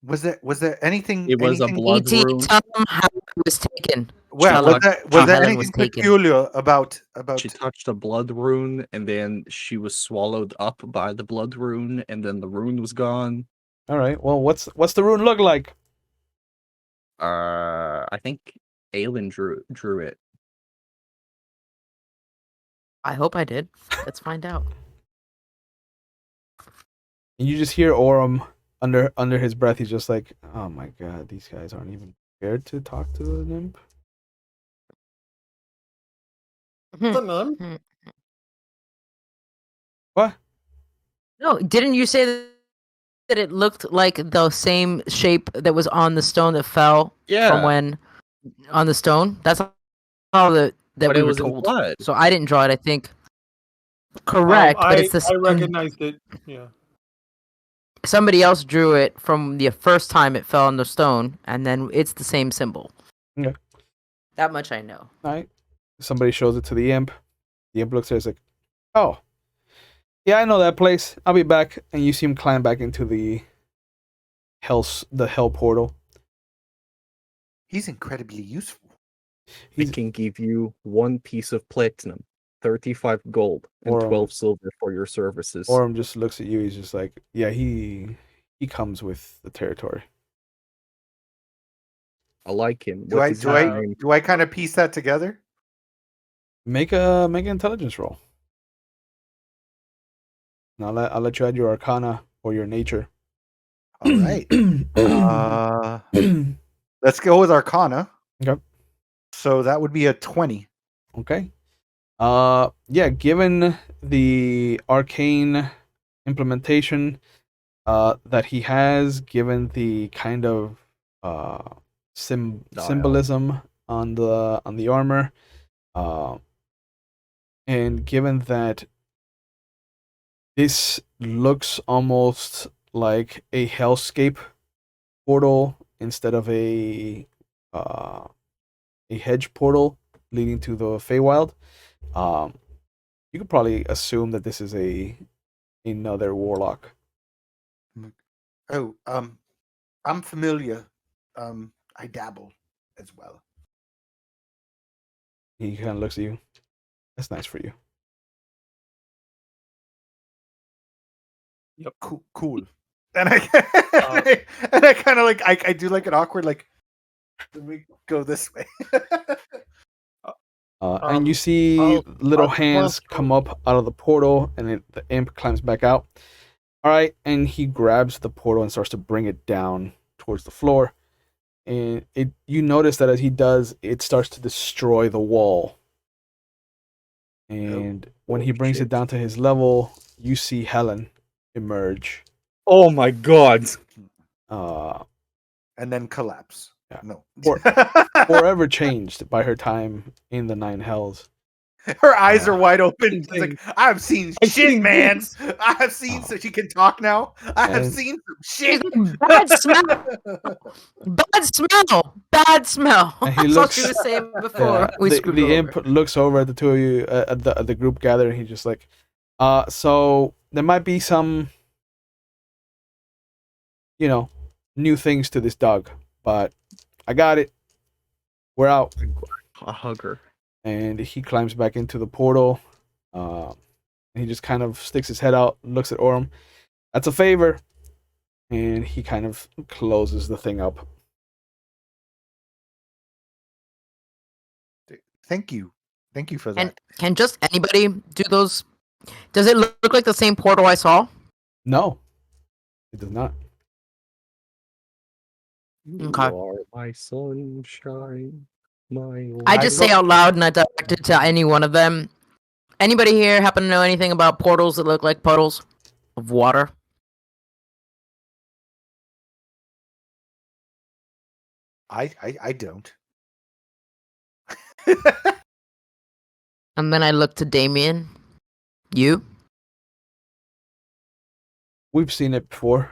Was there anything? It was a anything, blood E.T., rune. tell him how it was taken. Well, Tell was him there how Helen anything was taken. peculiar about? She touched a blood rune, and then she was swallowed up by the blood rune, and then the rune was gone. All right. Well, what's the rune look like? I think Aelin drew it. I hope I did. Let's find out. And you just hear Orem under his breath. He's just like, "Oh my god, these guys aren't even prepared to talk to the nymph." What? No, didn't you say that it looked like the same shape that was on the stone that fell from when on the stone. That's all that But we it were was in told. blood. So I didn't draw it. I think correct, but it's the I same. recognized it. Yeah. Somebody else drew it from the first time it fell on the stone, and then it's the same symbol. Okay. That much I know. All right. Somebody shows it to the imp. The imp looks at it, it's like, oh, yeah, I know that place. I'll be back. And you see him climb back into the hell portal. He's incredibly useful. I can give you 1 piece of platinum, 35 gold, and Or- 12 silver for your services. Orm just looks at you. He's just like, yeah, he comes with the territory. I like him. Do What's I his name? do I kind of piece that together? Make an intelligence roll. Now I'll let you add your arcana or your nature. All right. Let's go with Arcana. Okay. So that would be a 20. Okay. Yeah, given the arcane implementation that he has, given the kind of symbolism on the armor, and given that this looks almost like a hellscape portal instead of a hedge portal leading to the Feywild, you could probably assume that this is another warlock. Oh, I'm familiar. I dabble as well. He kind of looks at you. That's nice for you. Yep. Cool. And I kind of like I do like an awkward like. Let me go this way. And you see little I hands want come up out of the portal, and the imp climbs back out. All right, and he grabs the portal and starts to bring it down towards the floor. And you notice that as he does, it starts to destroy the wall. And when he brings it down to his level, you see Helen emerge. Oh my god! And then collapse. Yeah. No. Forever changed by her time in the Nine Hells. Her eyes are wide open. It's like, I've seen shit, man. things. I have seen, so she can talk now. I have And- seen some shit. Bad smell. Bad smell. And he That's looks- all she was saying before. Yeah, We the screwed the over. imp looks over at the two of you, at the group gathered, and he's just like, so there might be some, new things to this dog, but I got it. We're out. A hugger. And he climbs back into the portal. And he just kind of sticks his head out, looks at Orm. That's a favor. And he kind of closes the thing up. Thank you for that. And can just anybody do those? Does it look like the same portal I saw? No, it does not. Okay. You are my sunshine, my I I just go- say out loud and I direct it to any one of them. Anybody here happen to know anything about portals that look like puddles of water? I don't. And then I look to Daemeon. You? We've seen it before,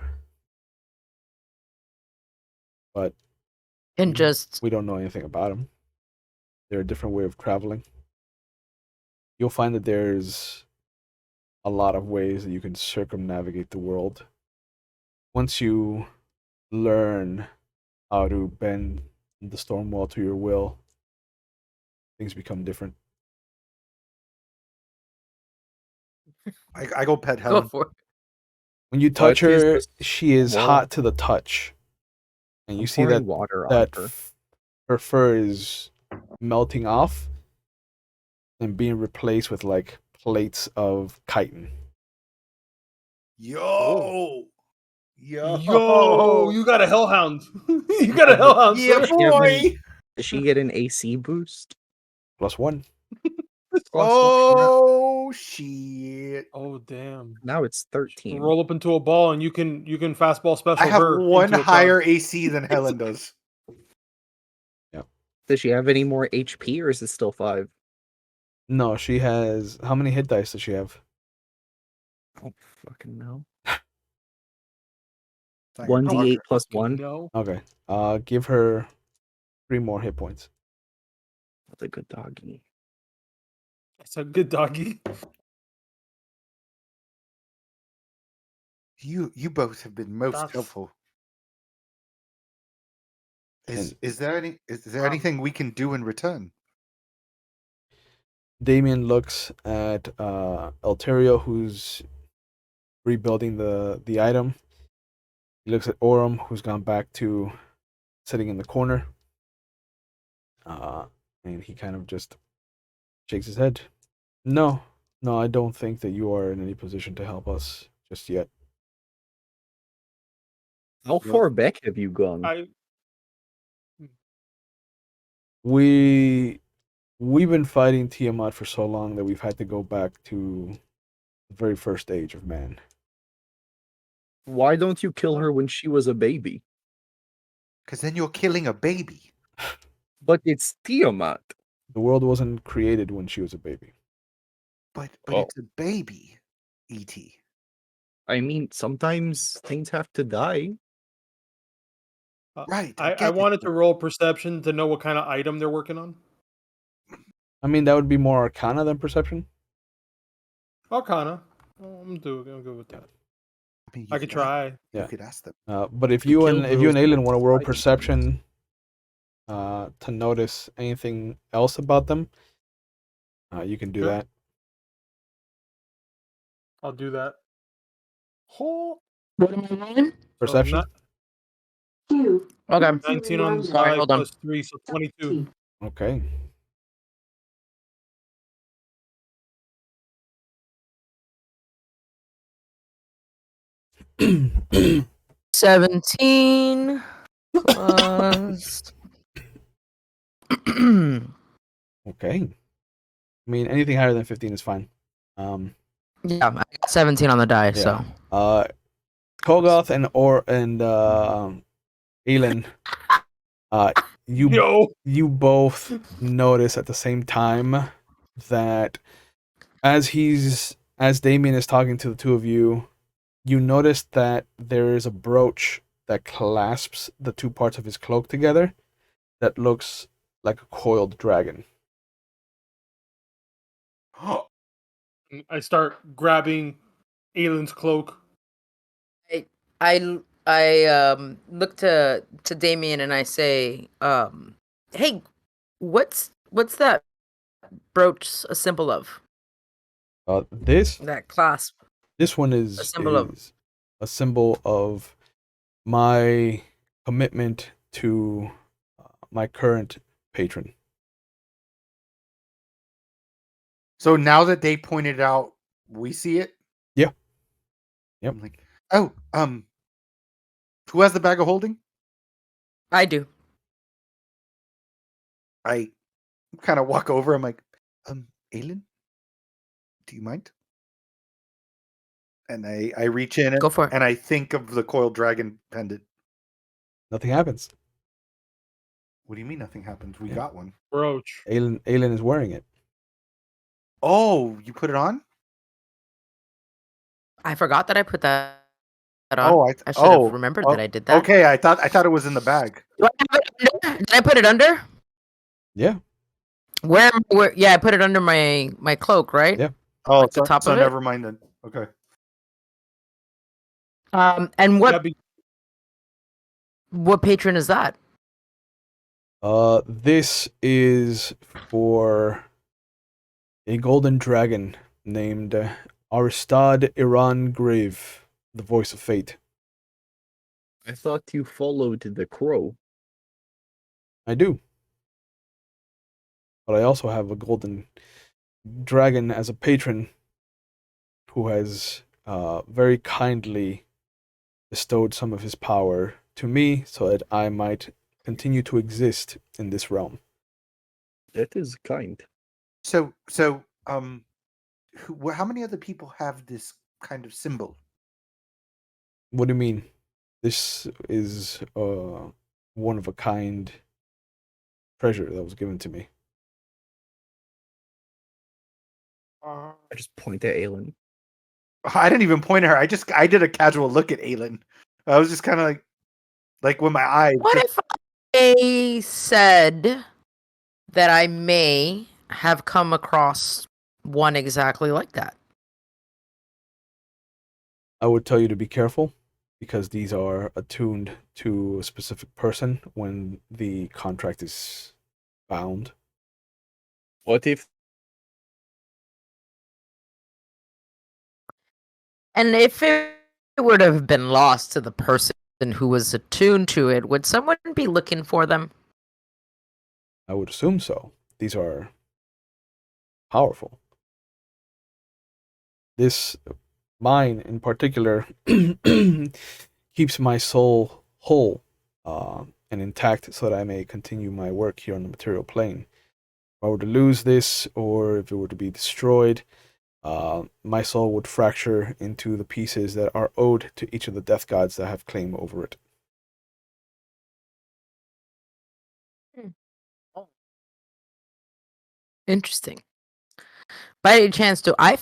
but And just we don't know anything about them. They're a different way of traveling. You'll find that there's a lot of ways that you can circumnavigate the world. Once you learn how to bend the storm wall to your will, things become different. I go pet go Helen. for it. When you touch What is her, this she is wall? hot to the touch. And you I'm see pouring that water on that her. her fur is melting off and being replaced with like plates of chitin. Yo, Yo, you got a hellhound. You got a hellhound. yeah, sir. Yeah, boy. Does she get an AC boost? +1. cost now? Oh shit! Oh damn! Now it's 13. Roll up into a ball, and you can fastball special I have her one into a higher crowd. AC than Helen does. Does she have any more HP, or is it still 5? No, she has. How many hit dice does she have? I don't fucking know. It's not your 1d8 dog. plus Fucking 1. No, Okay. Give her 3 more hit points. That's a good doggy. it's a good doggy. You both have been most That's- helpful. And- Is there anything we can do in return? Daemeon looks at Eltiriel, who's rebuilding the item. He looks at Orem, who's gone back to sitting in the corner. And he kind of just shakes his head. No, I don't think that you are in any position to help us just yet. How far back have you gone? We've been fighting Tiamat for so long that we've had to go back to the very first age of man. Why don't you kill her when she was a baby? Because then you're killing a baby. But it's Tiamat. The world wasn't created when she was a baby. But Oh. it's a baby, E.T. I mean, sometimes things have to die. Right. I get it, wanted but- to roll perception to know what kind of item they're working on. I mean, that would be more Arcana than Perception. Arcana. Oh, I'm good with that. I mean, I could try. Yeah. You could ask them. But if To you kill and girls Aelin want to roll fighting. Perception to notice anything else about them, you can do Sure. that. I'll do that. Oh, What am I rolling? Perception. Okay. 19 on the Sorry, die hold on. plus 3, so 22. Okay. Okay. 17 plus. I mean, anything higher than 15 is fine. Yeah, I got 17 on the die, so. Kogoth and Aelin, you both notice at the same time that as Daemeon is talking to the two of you, you notice that there is a brooch that clasps the two parts of his cloak together that looks like a coiled dragon. I start grabbing Aylin's cloak. I look to Daemeon and I say, hey, what's that brooch a symbol of? This That clasp. one is a symbol of my commitment to my current patron. So now that they pointed out, we see it. Yeah. Yep. I'm like, oh, who has the bag of holding? I do. I kind of walk over. I'm like, Aelin, do you mind? And I reach in Go for it. and I think of the coiled dragon pendant. Nothing happens. What do you mean nothing happens? We Yeah. got one. Brooch. Aelin is wearing it. Oh, you put it on? I forgot that I put that on. Oh, I should have remembered that I did that. Okay, I thought it was in the bag. Do I have it under? Did I put it under? Yeah. Where? Yeah, I put it under my cloak, right? Yeah. Oh, Like the top so of it? never mind then. Okay. And what Yeah, what patron is that? This is for a golden dragon named Aristad Iran Grave, the voice of fate. I thought you followed the crow. I do. But I also have a golden dragon as a patron who has very kindly bestowed some of his power to me so that I might continue to exist in this realm. That is kind. So How many other people have this kind of symbol? What do you mean? This is one of a kind treasure that was given to me. I just point at Aelin. I didn't even point at her. I did a casual look at Aelin. I was just kind of like with my eyes. What if I said that I may have come across one exactly like that? I would tell you to be careful because these are attuned to a specific person when the contract is bound. What if And if it would have been lost to the person who was attuned to it, would someone be looking for them? I would assume so. These are powerful. This mine in particular keeps my soul whole and intact so that I may continue my work here on the material plane. If I were to lose this or if it were to be destroyed, my soul would fracture into the pieces that are owed to each of the death gods that have claim over it. Interesting. By any chance, do I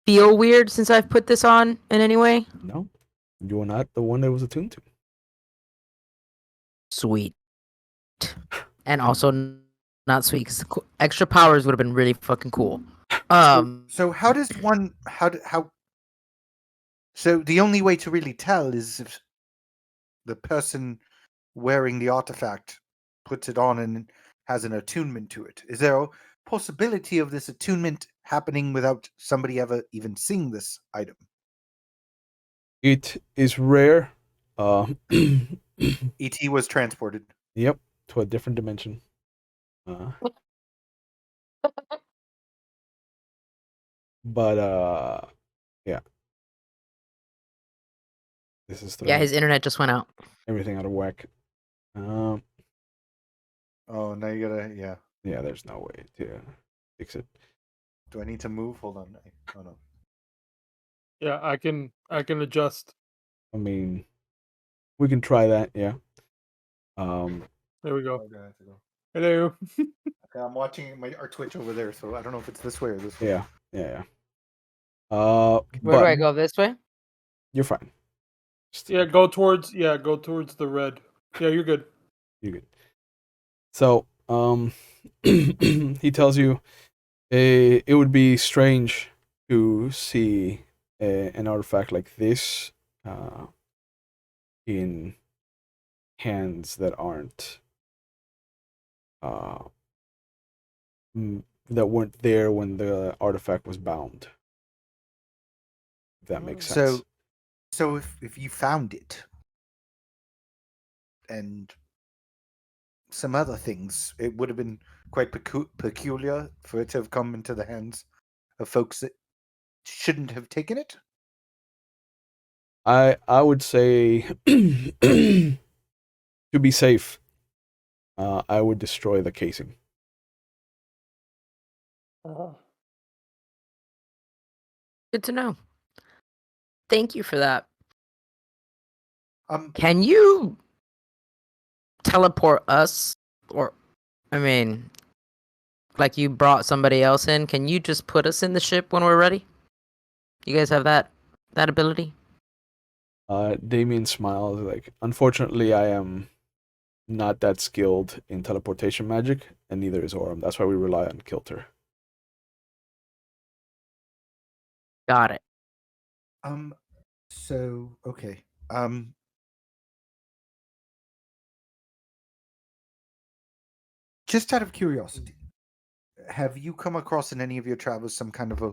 feel weird since I've put this on in any way? No, you are not the one that was attuned to. Sweet. And also not sweet, because extra powers would have been really fucking cool. So how does one how? So the only way to really tell is if the person wearing the artifact puts it on and has an attunement to it. Is there a possibility of this attunement happening without somebody ever even seeing this item? It is rare. ET was transported. Yep, to a different dimension. But yeah. This is yeah, his internet just went out. everything out of whack. Oh, now you gotta, yeah. Yeah, there's no way to fix it. Do I need to move? Hold on. Oh no. Yeah, I can adjust. I mean, we can try that. Yeah. There we go. Okay, I have to go. Hello. Okay, I'm watching our Twitch over there, so I don't know if it's this way or this way. Yeah. Where but do I go? This way? you're fine. Just Yeah, go towards the red. Yeah, you're good. you're good. So, he tells you, it would be strange to see an artifact like this in hands that aren't that weren't there when the artifact was bound. If that makes sense. So if you found it and some other things, it would have been quite peculiar for it to have come into the hands of folks that shouldn't have taken it. I would say to be safe, I would destroy the casing. Good to know. Thank you for that. Um, Can you teleport us? Or, I mean, like you brought somebody else in. Can you just put us in the ship when we're ready? You guys have that ability? Daemeon smiles like, unfortunately, I am not that skilled in teleportation magic, and neither is Orem. That's why we rely on Kilter. Got it. So okay. Just out of curiosity, have you come across in any of your travels some kind of a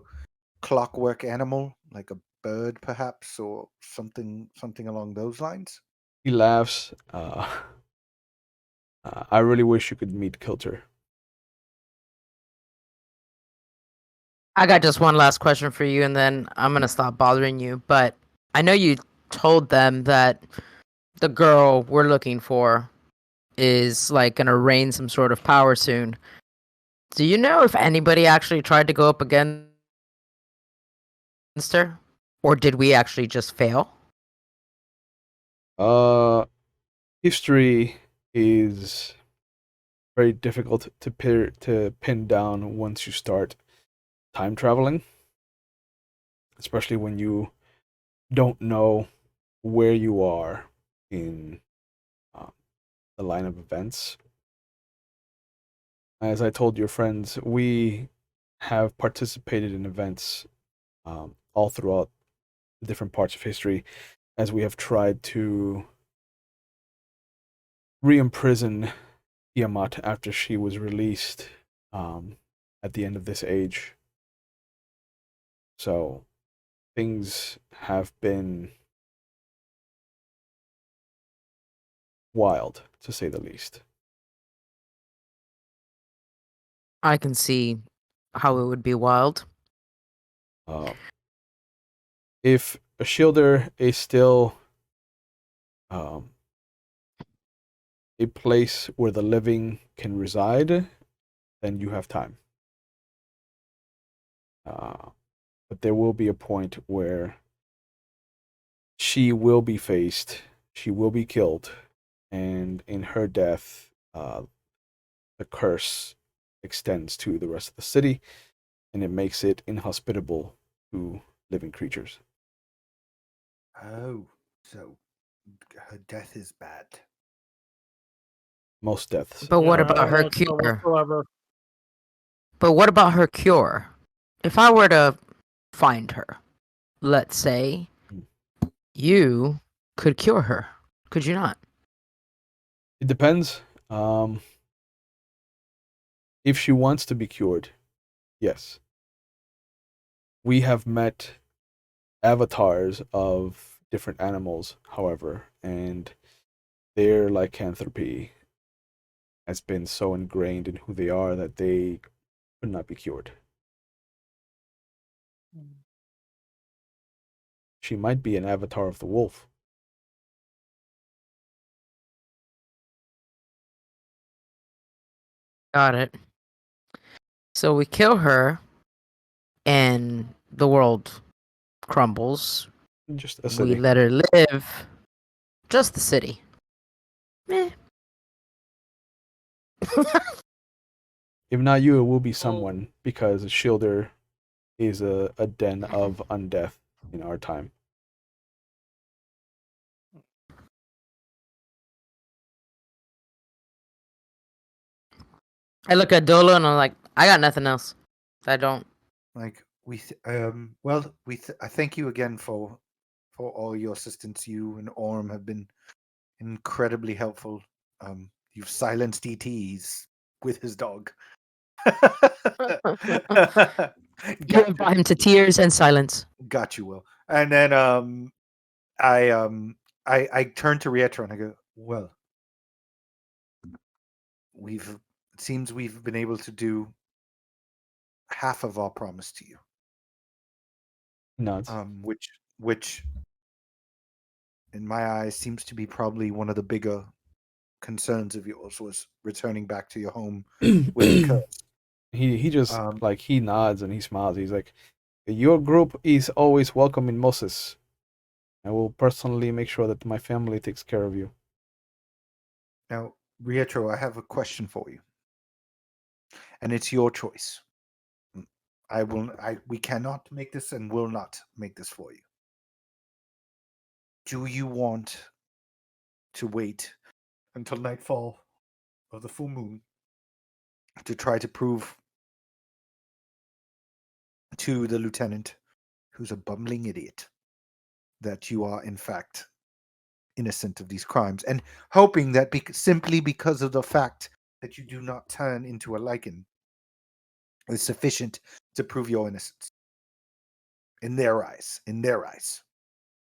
clockwork animal, like a bird, perhaps, or something along those lines? He laughs. I really wish you could meet Kilter. I got just one last question for you, and then I'm gonna stop bothering you. But I know you told them that the girl we're looking for is like gonna reign some sort of power soon. Do you know if anybody actually tried to go up against her? Or did we actually just fail? History is very difficult to pin down once you start time traveling, especially when you don't know where you are in uh, the line of events. As I told your friends, we have participated in events all throughout different parts of history as we have tried to re-imprison Tiamat after she was released at the end of this age. So things have been wild, to say the least. I can see how it would be wild. Uh, if Ashildyr is still um, a place where the living can reside, then you have time. But there will be a point where she will be faced, she will be killed, and in her death, the curse extends to the rest of the city, and it makes it inhospitable to living creatures. Oh, so her death is bad. Most deaths. But what Yeah, I about don't her trust her cure? whatsoever. But what about her cure? If I were to find her, let's say, you could cure her. Could you not? It depends. If she wants to be cured, yes. We have met avatars of different animals, however, and their lycanthropy has been so ingrained in who they are that they could not be cured. She might be an avatar of the wolf. Got it. So we kill her, and the world crumbles. Just a We city. let her live. Just the city. Meh. If not you, it will be someone because Shilder is a den of undeath in our time. I look at Dolo and I'm like, I got nothing else. I don't. Like I thank you again for all your assistance. You and Orm have been incredibly helpful. You've silenced ETs with his dog. You have brought him to tears and silence. Got you, Will. And then I turn to Rierto and I go, well, it seems we've been able to do half of our promise to you. Nuts. Which in my eyes seems to be probably one of the bigger concerns of yours was returning back to your home with the curse. He just like he nods and he smiles. He's like, "Your group is always welcome in Moses. I will personally make sure that my family takes care of you." Now, Rierto, I have a question for you, and it's your choice. We cannot make this and will not make this for you. Do you want to wait until nightfall of the full moon to try to prove to the lieutenant, who's a bumbling idiot, that you are in fact innocent of these crimes, and hoping that simply because of the fact that you do not turn into a lichen is sufficient to prove your innocence in their eyes?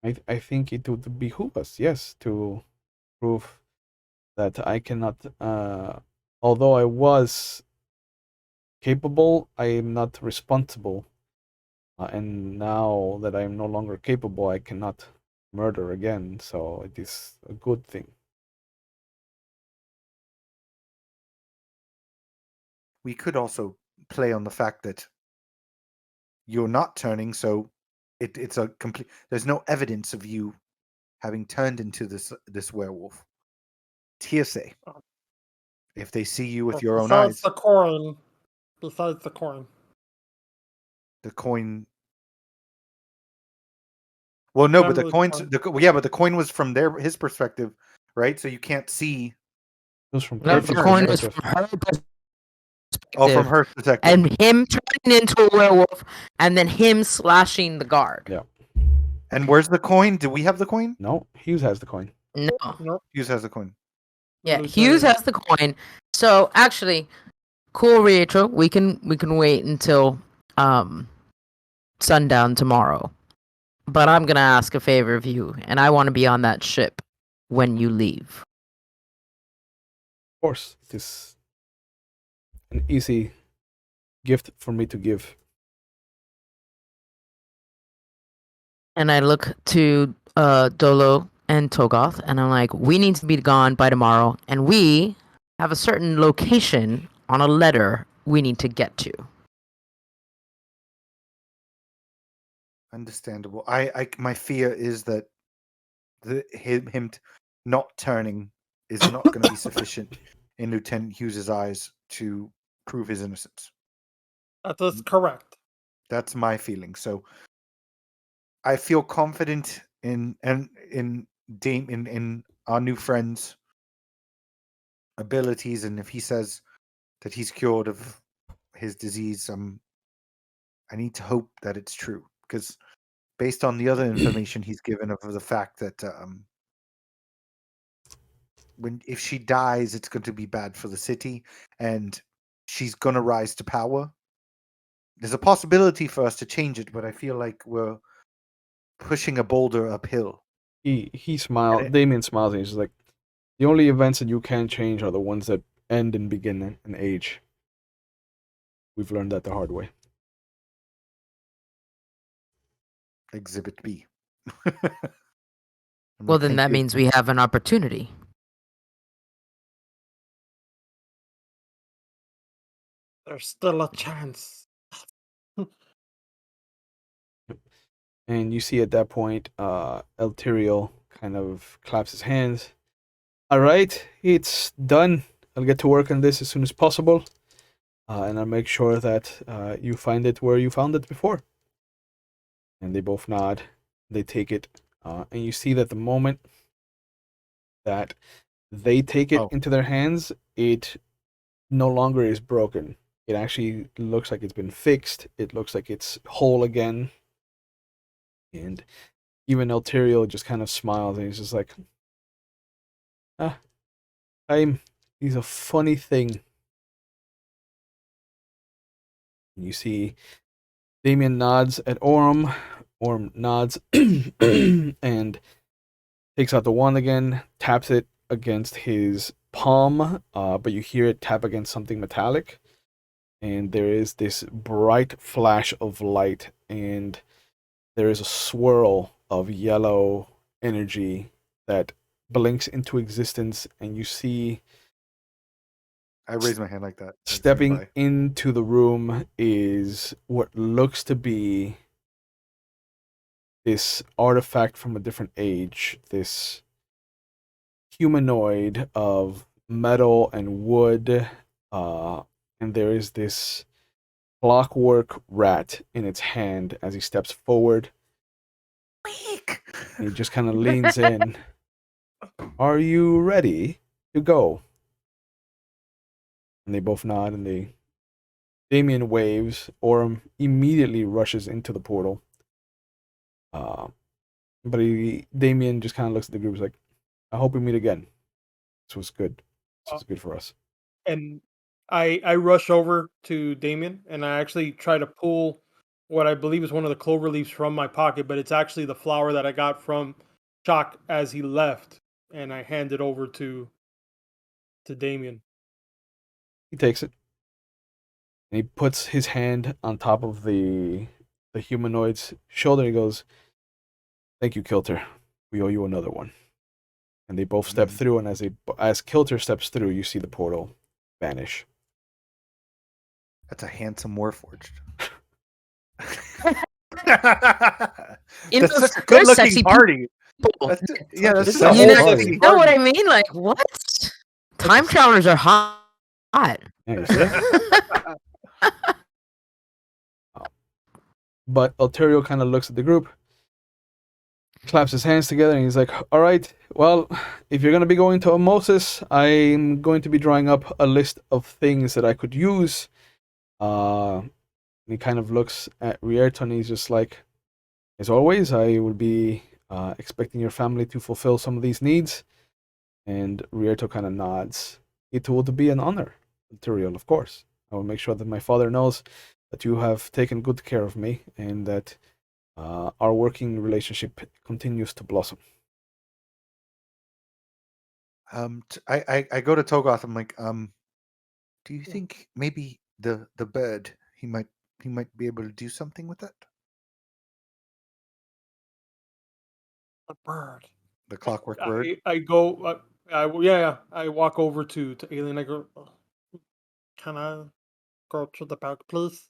I think it would behoove us, yes, to prove that I cannot. Although I was capable, I am not responsible. And now that I am no longer capable, I cannot murder again. So it is a good thing. we could also play on the fact that you're not turning, so it's a complete. There's no evidence of you having turned into this werewolf. Hearsay. If they see you with your own eyes, the coin. Besides the coin. the coin. Well, no, but the Remember coins. coin? Yeah, but the coin was from his perspective, right? So you can't see. It was from No, Kerfew's the coin was perspective. from her perspective. Oh, from her perspective. And him turning into a werewolf, and then him slashing the guard. Yeah. And where's the coin? Do we have the coin? No, Hughes has the coin. No. Nope. Hughes has the coin. Yeah, Lieutenant. Hughes has the coin. So actually, cool, Rierto. We can wait until sundown tomorrow. But I'm gonna ask a favor of you, and I want to be on that ship when you leave. Of course, it is an easy gift for me to give. And I look to Dolo and Togoth, and I'm like, we need to be gone by tomorrow, and we have a certain location on a letter we need to get to. Understandable. My fear is that him not turning is not going to be sufficient in Lieutenant Hughes's eyes to prove his innocence. That is correct. That's my feeling. So I feel confident in our new friend's abilities, and if he says that he's cured of his disease, I need to hope that it's true, because based on the other information he's given of the fact that if she dies, it's going to be bad for the city, and she's going to rise to power. There's a possibility for us to change it, but I feel like we're pushing a boulder uphill. He smiles. Daemeon smiles and he's just like, the only events that you can change are the ones that end and begin in age. We've learned that the hard way. Exhibit B. Well, then that means we have an opportunity. There's still a chance. And you see at that point, Eltiriel kind of claps his hands. All right, it's done. I'll get to work on this as soon as possible. And I'll make sure that you find it where you found it before. And they both nod. They take it. And you see that the moment that they take it into their hands, it no longer is broken. It actually looks like it's been fixed. It looks like it's whole again. And even Eltiriel just kind of smiles and he's just like, he's a funny thing. And you see Daemeon nods at Orm. Orm nods and takes out the wand again, taps it against his palm, but you hear it tap against something metallic. And there is this bright flash of light, and there is a swirl of yellow energy that blinks into existence, and you see... I raise my hand like that. Stepping into the room is what looks to be this artifact from a different age, this humanoid of metal and wood, and there is this clockwork rat in its hand as he steps forward. Weak. And he just kind of leans in. Are you ready to go? And they both nod, and Daemeon waves. Orm immediately rushes into the portal. But Daemeon just kind of looks at the group, like, I hope we meet again. This was good. This was good for us. And I rush over to Daemeon, and I actually try to pull what I believe is one of the clover leaves from my pocket, but it's actually the flower that I got from Chalk as he left, and I hand it over to Daemeon. He takes it. And he puts his hand on top of the humanoid's shoulder. And he goes, thank you, Kilter. We owe you another one. And they both step through, and as Kilter steps through, you see the portal vanish. That's a handsome warforged. You That's know, such a there's good-looking sexy party. people. That's that's It's just a a whole whole party. sexy You know what party. I mean? Like, what? Time travelers are hot. Yeah, you see that? But Eltiriel kind of looks at the group, claps his hands together, and he's like, all right, well, if you're going to be going to Moses, I'm going to be drawing up a list of things that I could use. And he kind of looks at Rierto, and he's just like, as always, I will be expecting your family to fulfill some of these needs. And Rierto kind of nods. It will be an honor, Eltiriel, of course. I will make sure that my father knows that you have taken good care of me and that our working relationship continues to blossom. I go to Togoth. I'm like, do you think maybe the bird he might be able to do something with that? The bird. The clockwork bird. I go. I walk over to Alien. I go. Can I go to the back, please?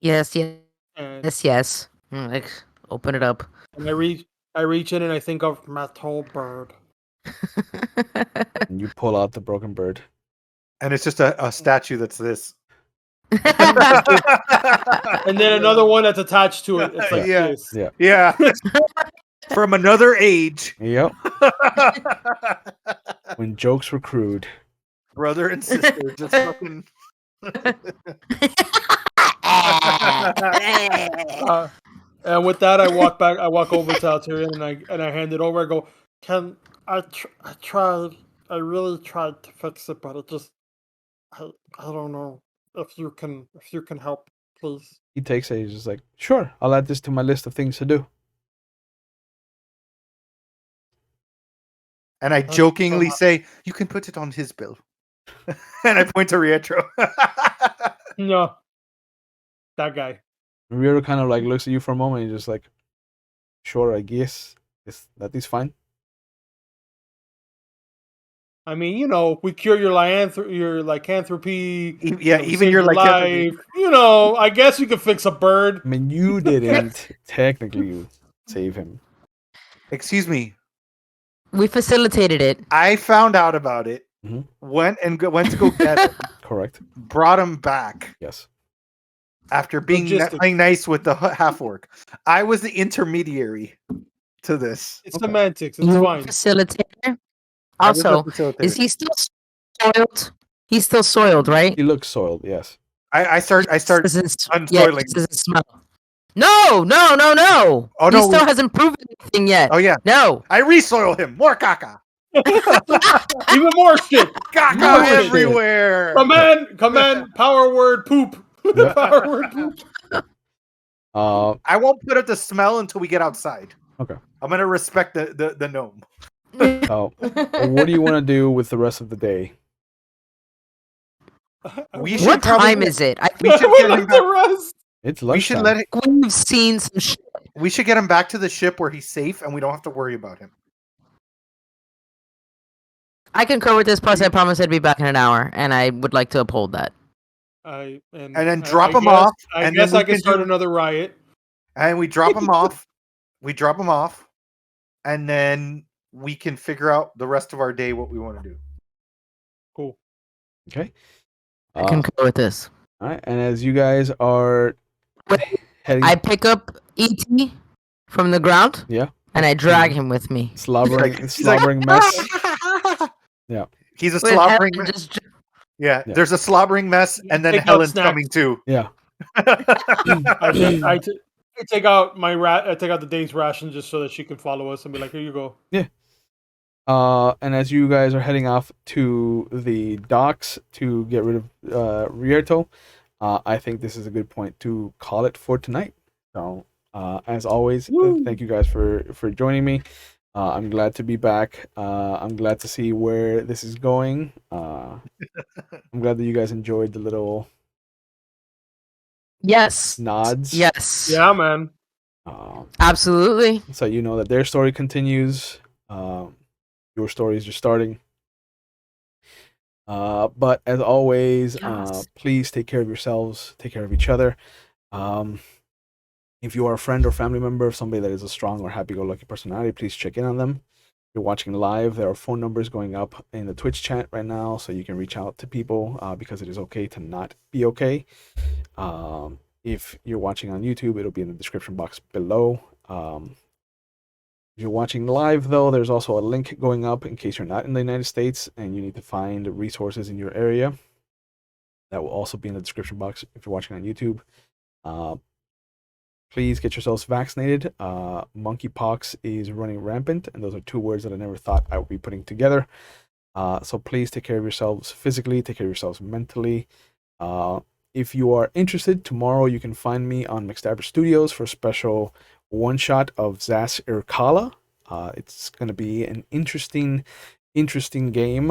Yes, yes, And yes. Like, open it up. and I reach in and I think of metal bird. And you pull out the broken bird. And it's just a statue that's this. And then another one that's attached to it. It's like Yeah. this. Yeah. Yeah. From another age. Yep. When jokes were crude. Brother and sister just fucking. And with that, I walk back. I walk over to Eltiriel and I hand it over. I go, "Can I tried. I really tried to fix it, but it just I don't know if you can help, please." He takes it. He's just like, sure, I'll add this to my list of things to do. And I jokingly say, you can put it on his bill. And I point to Rierto. No, that guy. Rierto kind of like looks at you for a moment. And he's just like, sure, I guess that is fine. I mean, you know, we cure your lycanthropy. Yeah, even your lycanthropy. life. You know, I guess you could fix a bird. I mean, you didn't technically save him. Excuse me. We facilitated it. I found out about it. Mhm. Went to go get it. Correct. Brought him back Yes. after playing nice with the half orc. I was the intermediary to this. It's Okay. semantics. It's You were fine. facilitator. I was the Also, facilitator. is he still soiled? He's still soiled, right? He looks soiled, yes. I start unsoiling. This doesn't smell. No. Oh, He no, still hasn't proven anything yet. Oh yeah. No. I resoil him. More caca. Even more shit. Caca More shit. everywhere. Command, power word, poop. Yeah. Power word, poop. I won't put up the smell until we get outside. Okay. I'm gonna respect the gnome. What do you want to do with the rest of the day? We should What probably- time is it? I We think should We get him like back. the rest. It's We should lunchtime. let it. we've seen some shit. We should get him back to the ship where he's safe, and we don't have to worry about him. I concur with this. Plus, I promised I'd be back in an hour, and I would like to uphold that. And then drop I him guess- off, I and guess then I we can can start do- another riot. And we drop him off. We drop him off, and then we can figure out the rest of our day what we want to do. Cool. Okay. I concur with this. All right. And as you guys are heading, I pick up ET from the ground, yeah, and I drag him with me. slobbering He's like, mess. Yeah. He's a With slobbering Helen mess. just Yeah, Yeah. there's a slobbering mess, and then Take out Helen's snacks. coming too. Yeah. I take out I take out the day's ration just so that she can follow us and be like, "Here you go." And as you guys are heading off to the docks to get rid of Rierto, I think this is a good point to call it for tonight. So, as always, thank you guys for joining me. I'm glad to be back. I'm glad to see where this is going. I'm glad that you guys enjoyed the little yes, nods. yes, Yeah, man. absolutely. So you know that their story continues. Your story is just starting. But as always, Yes. please take care of yourselves, take care of each other. If you are a friend or family member of somebody that is a strong or happy-go-lucky personality, please check in on them. If you're watching live, there are phone numbers going up in the Twitch chat right now, so you can reach out to people because it is okay to not be okay. If you're watching on YouTube, it'll be in the description box below. If you're watching live, though, there's also a link going up in case you're not in the United States and you need to find resources in your area. That will also be in the description box if you're watching on YouTube. Please get yourselves vaccinated. Monkeypox is running rampant, and those are two words that I never thought I would be putting together. So please take care of yourselves physically, take care of yourselves mentally. If you are interested, tomorrow you can find me on McStabber Studios for a special one-shot of Zas Irkala. It's going to be an interesting game.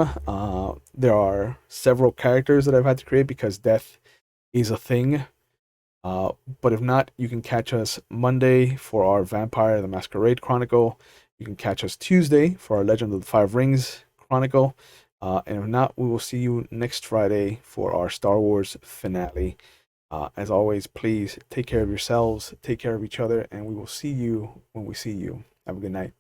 There are several characters that I've had to create because death is a thing. But if not, you can catch us Monday for our Vampire the Masquerade Chronicle. You can catch us Tuesday for our Legend of the Five Rings Chronicle. And if not, we will see you next Friday for our Star Wars finale. As always, please take care of yourselves, take care of each other, and we will see you when we see you. Have a good night.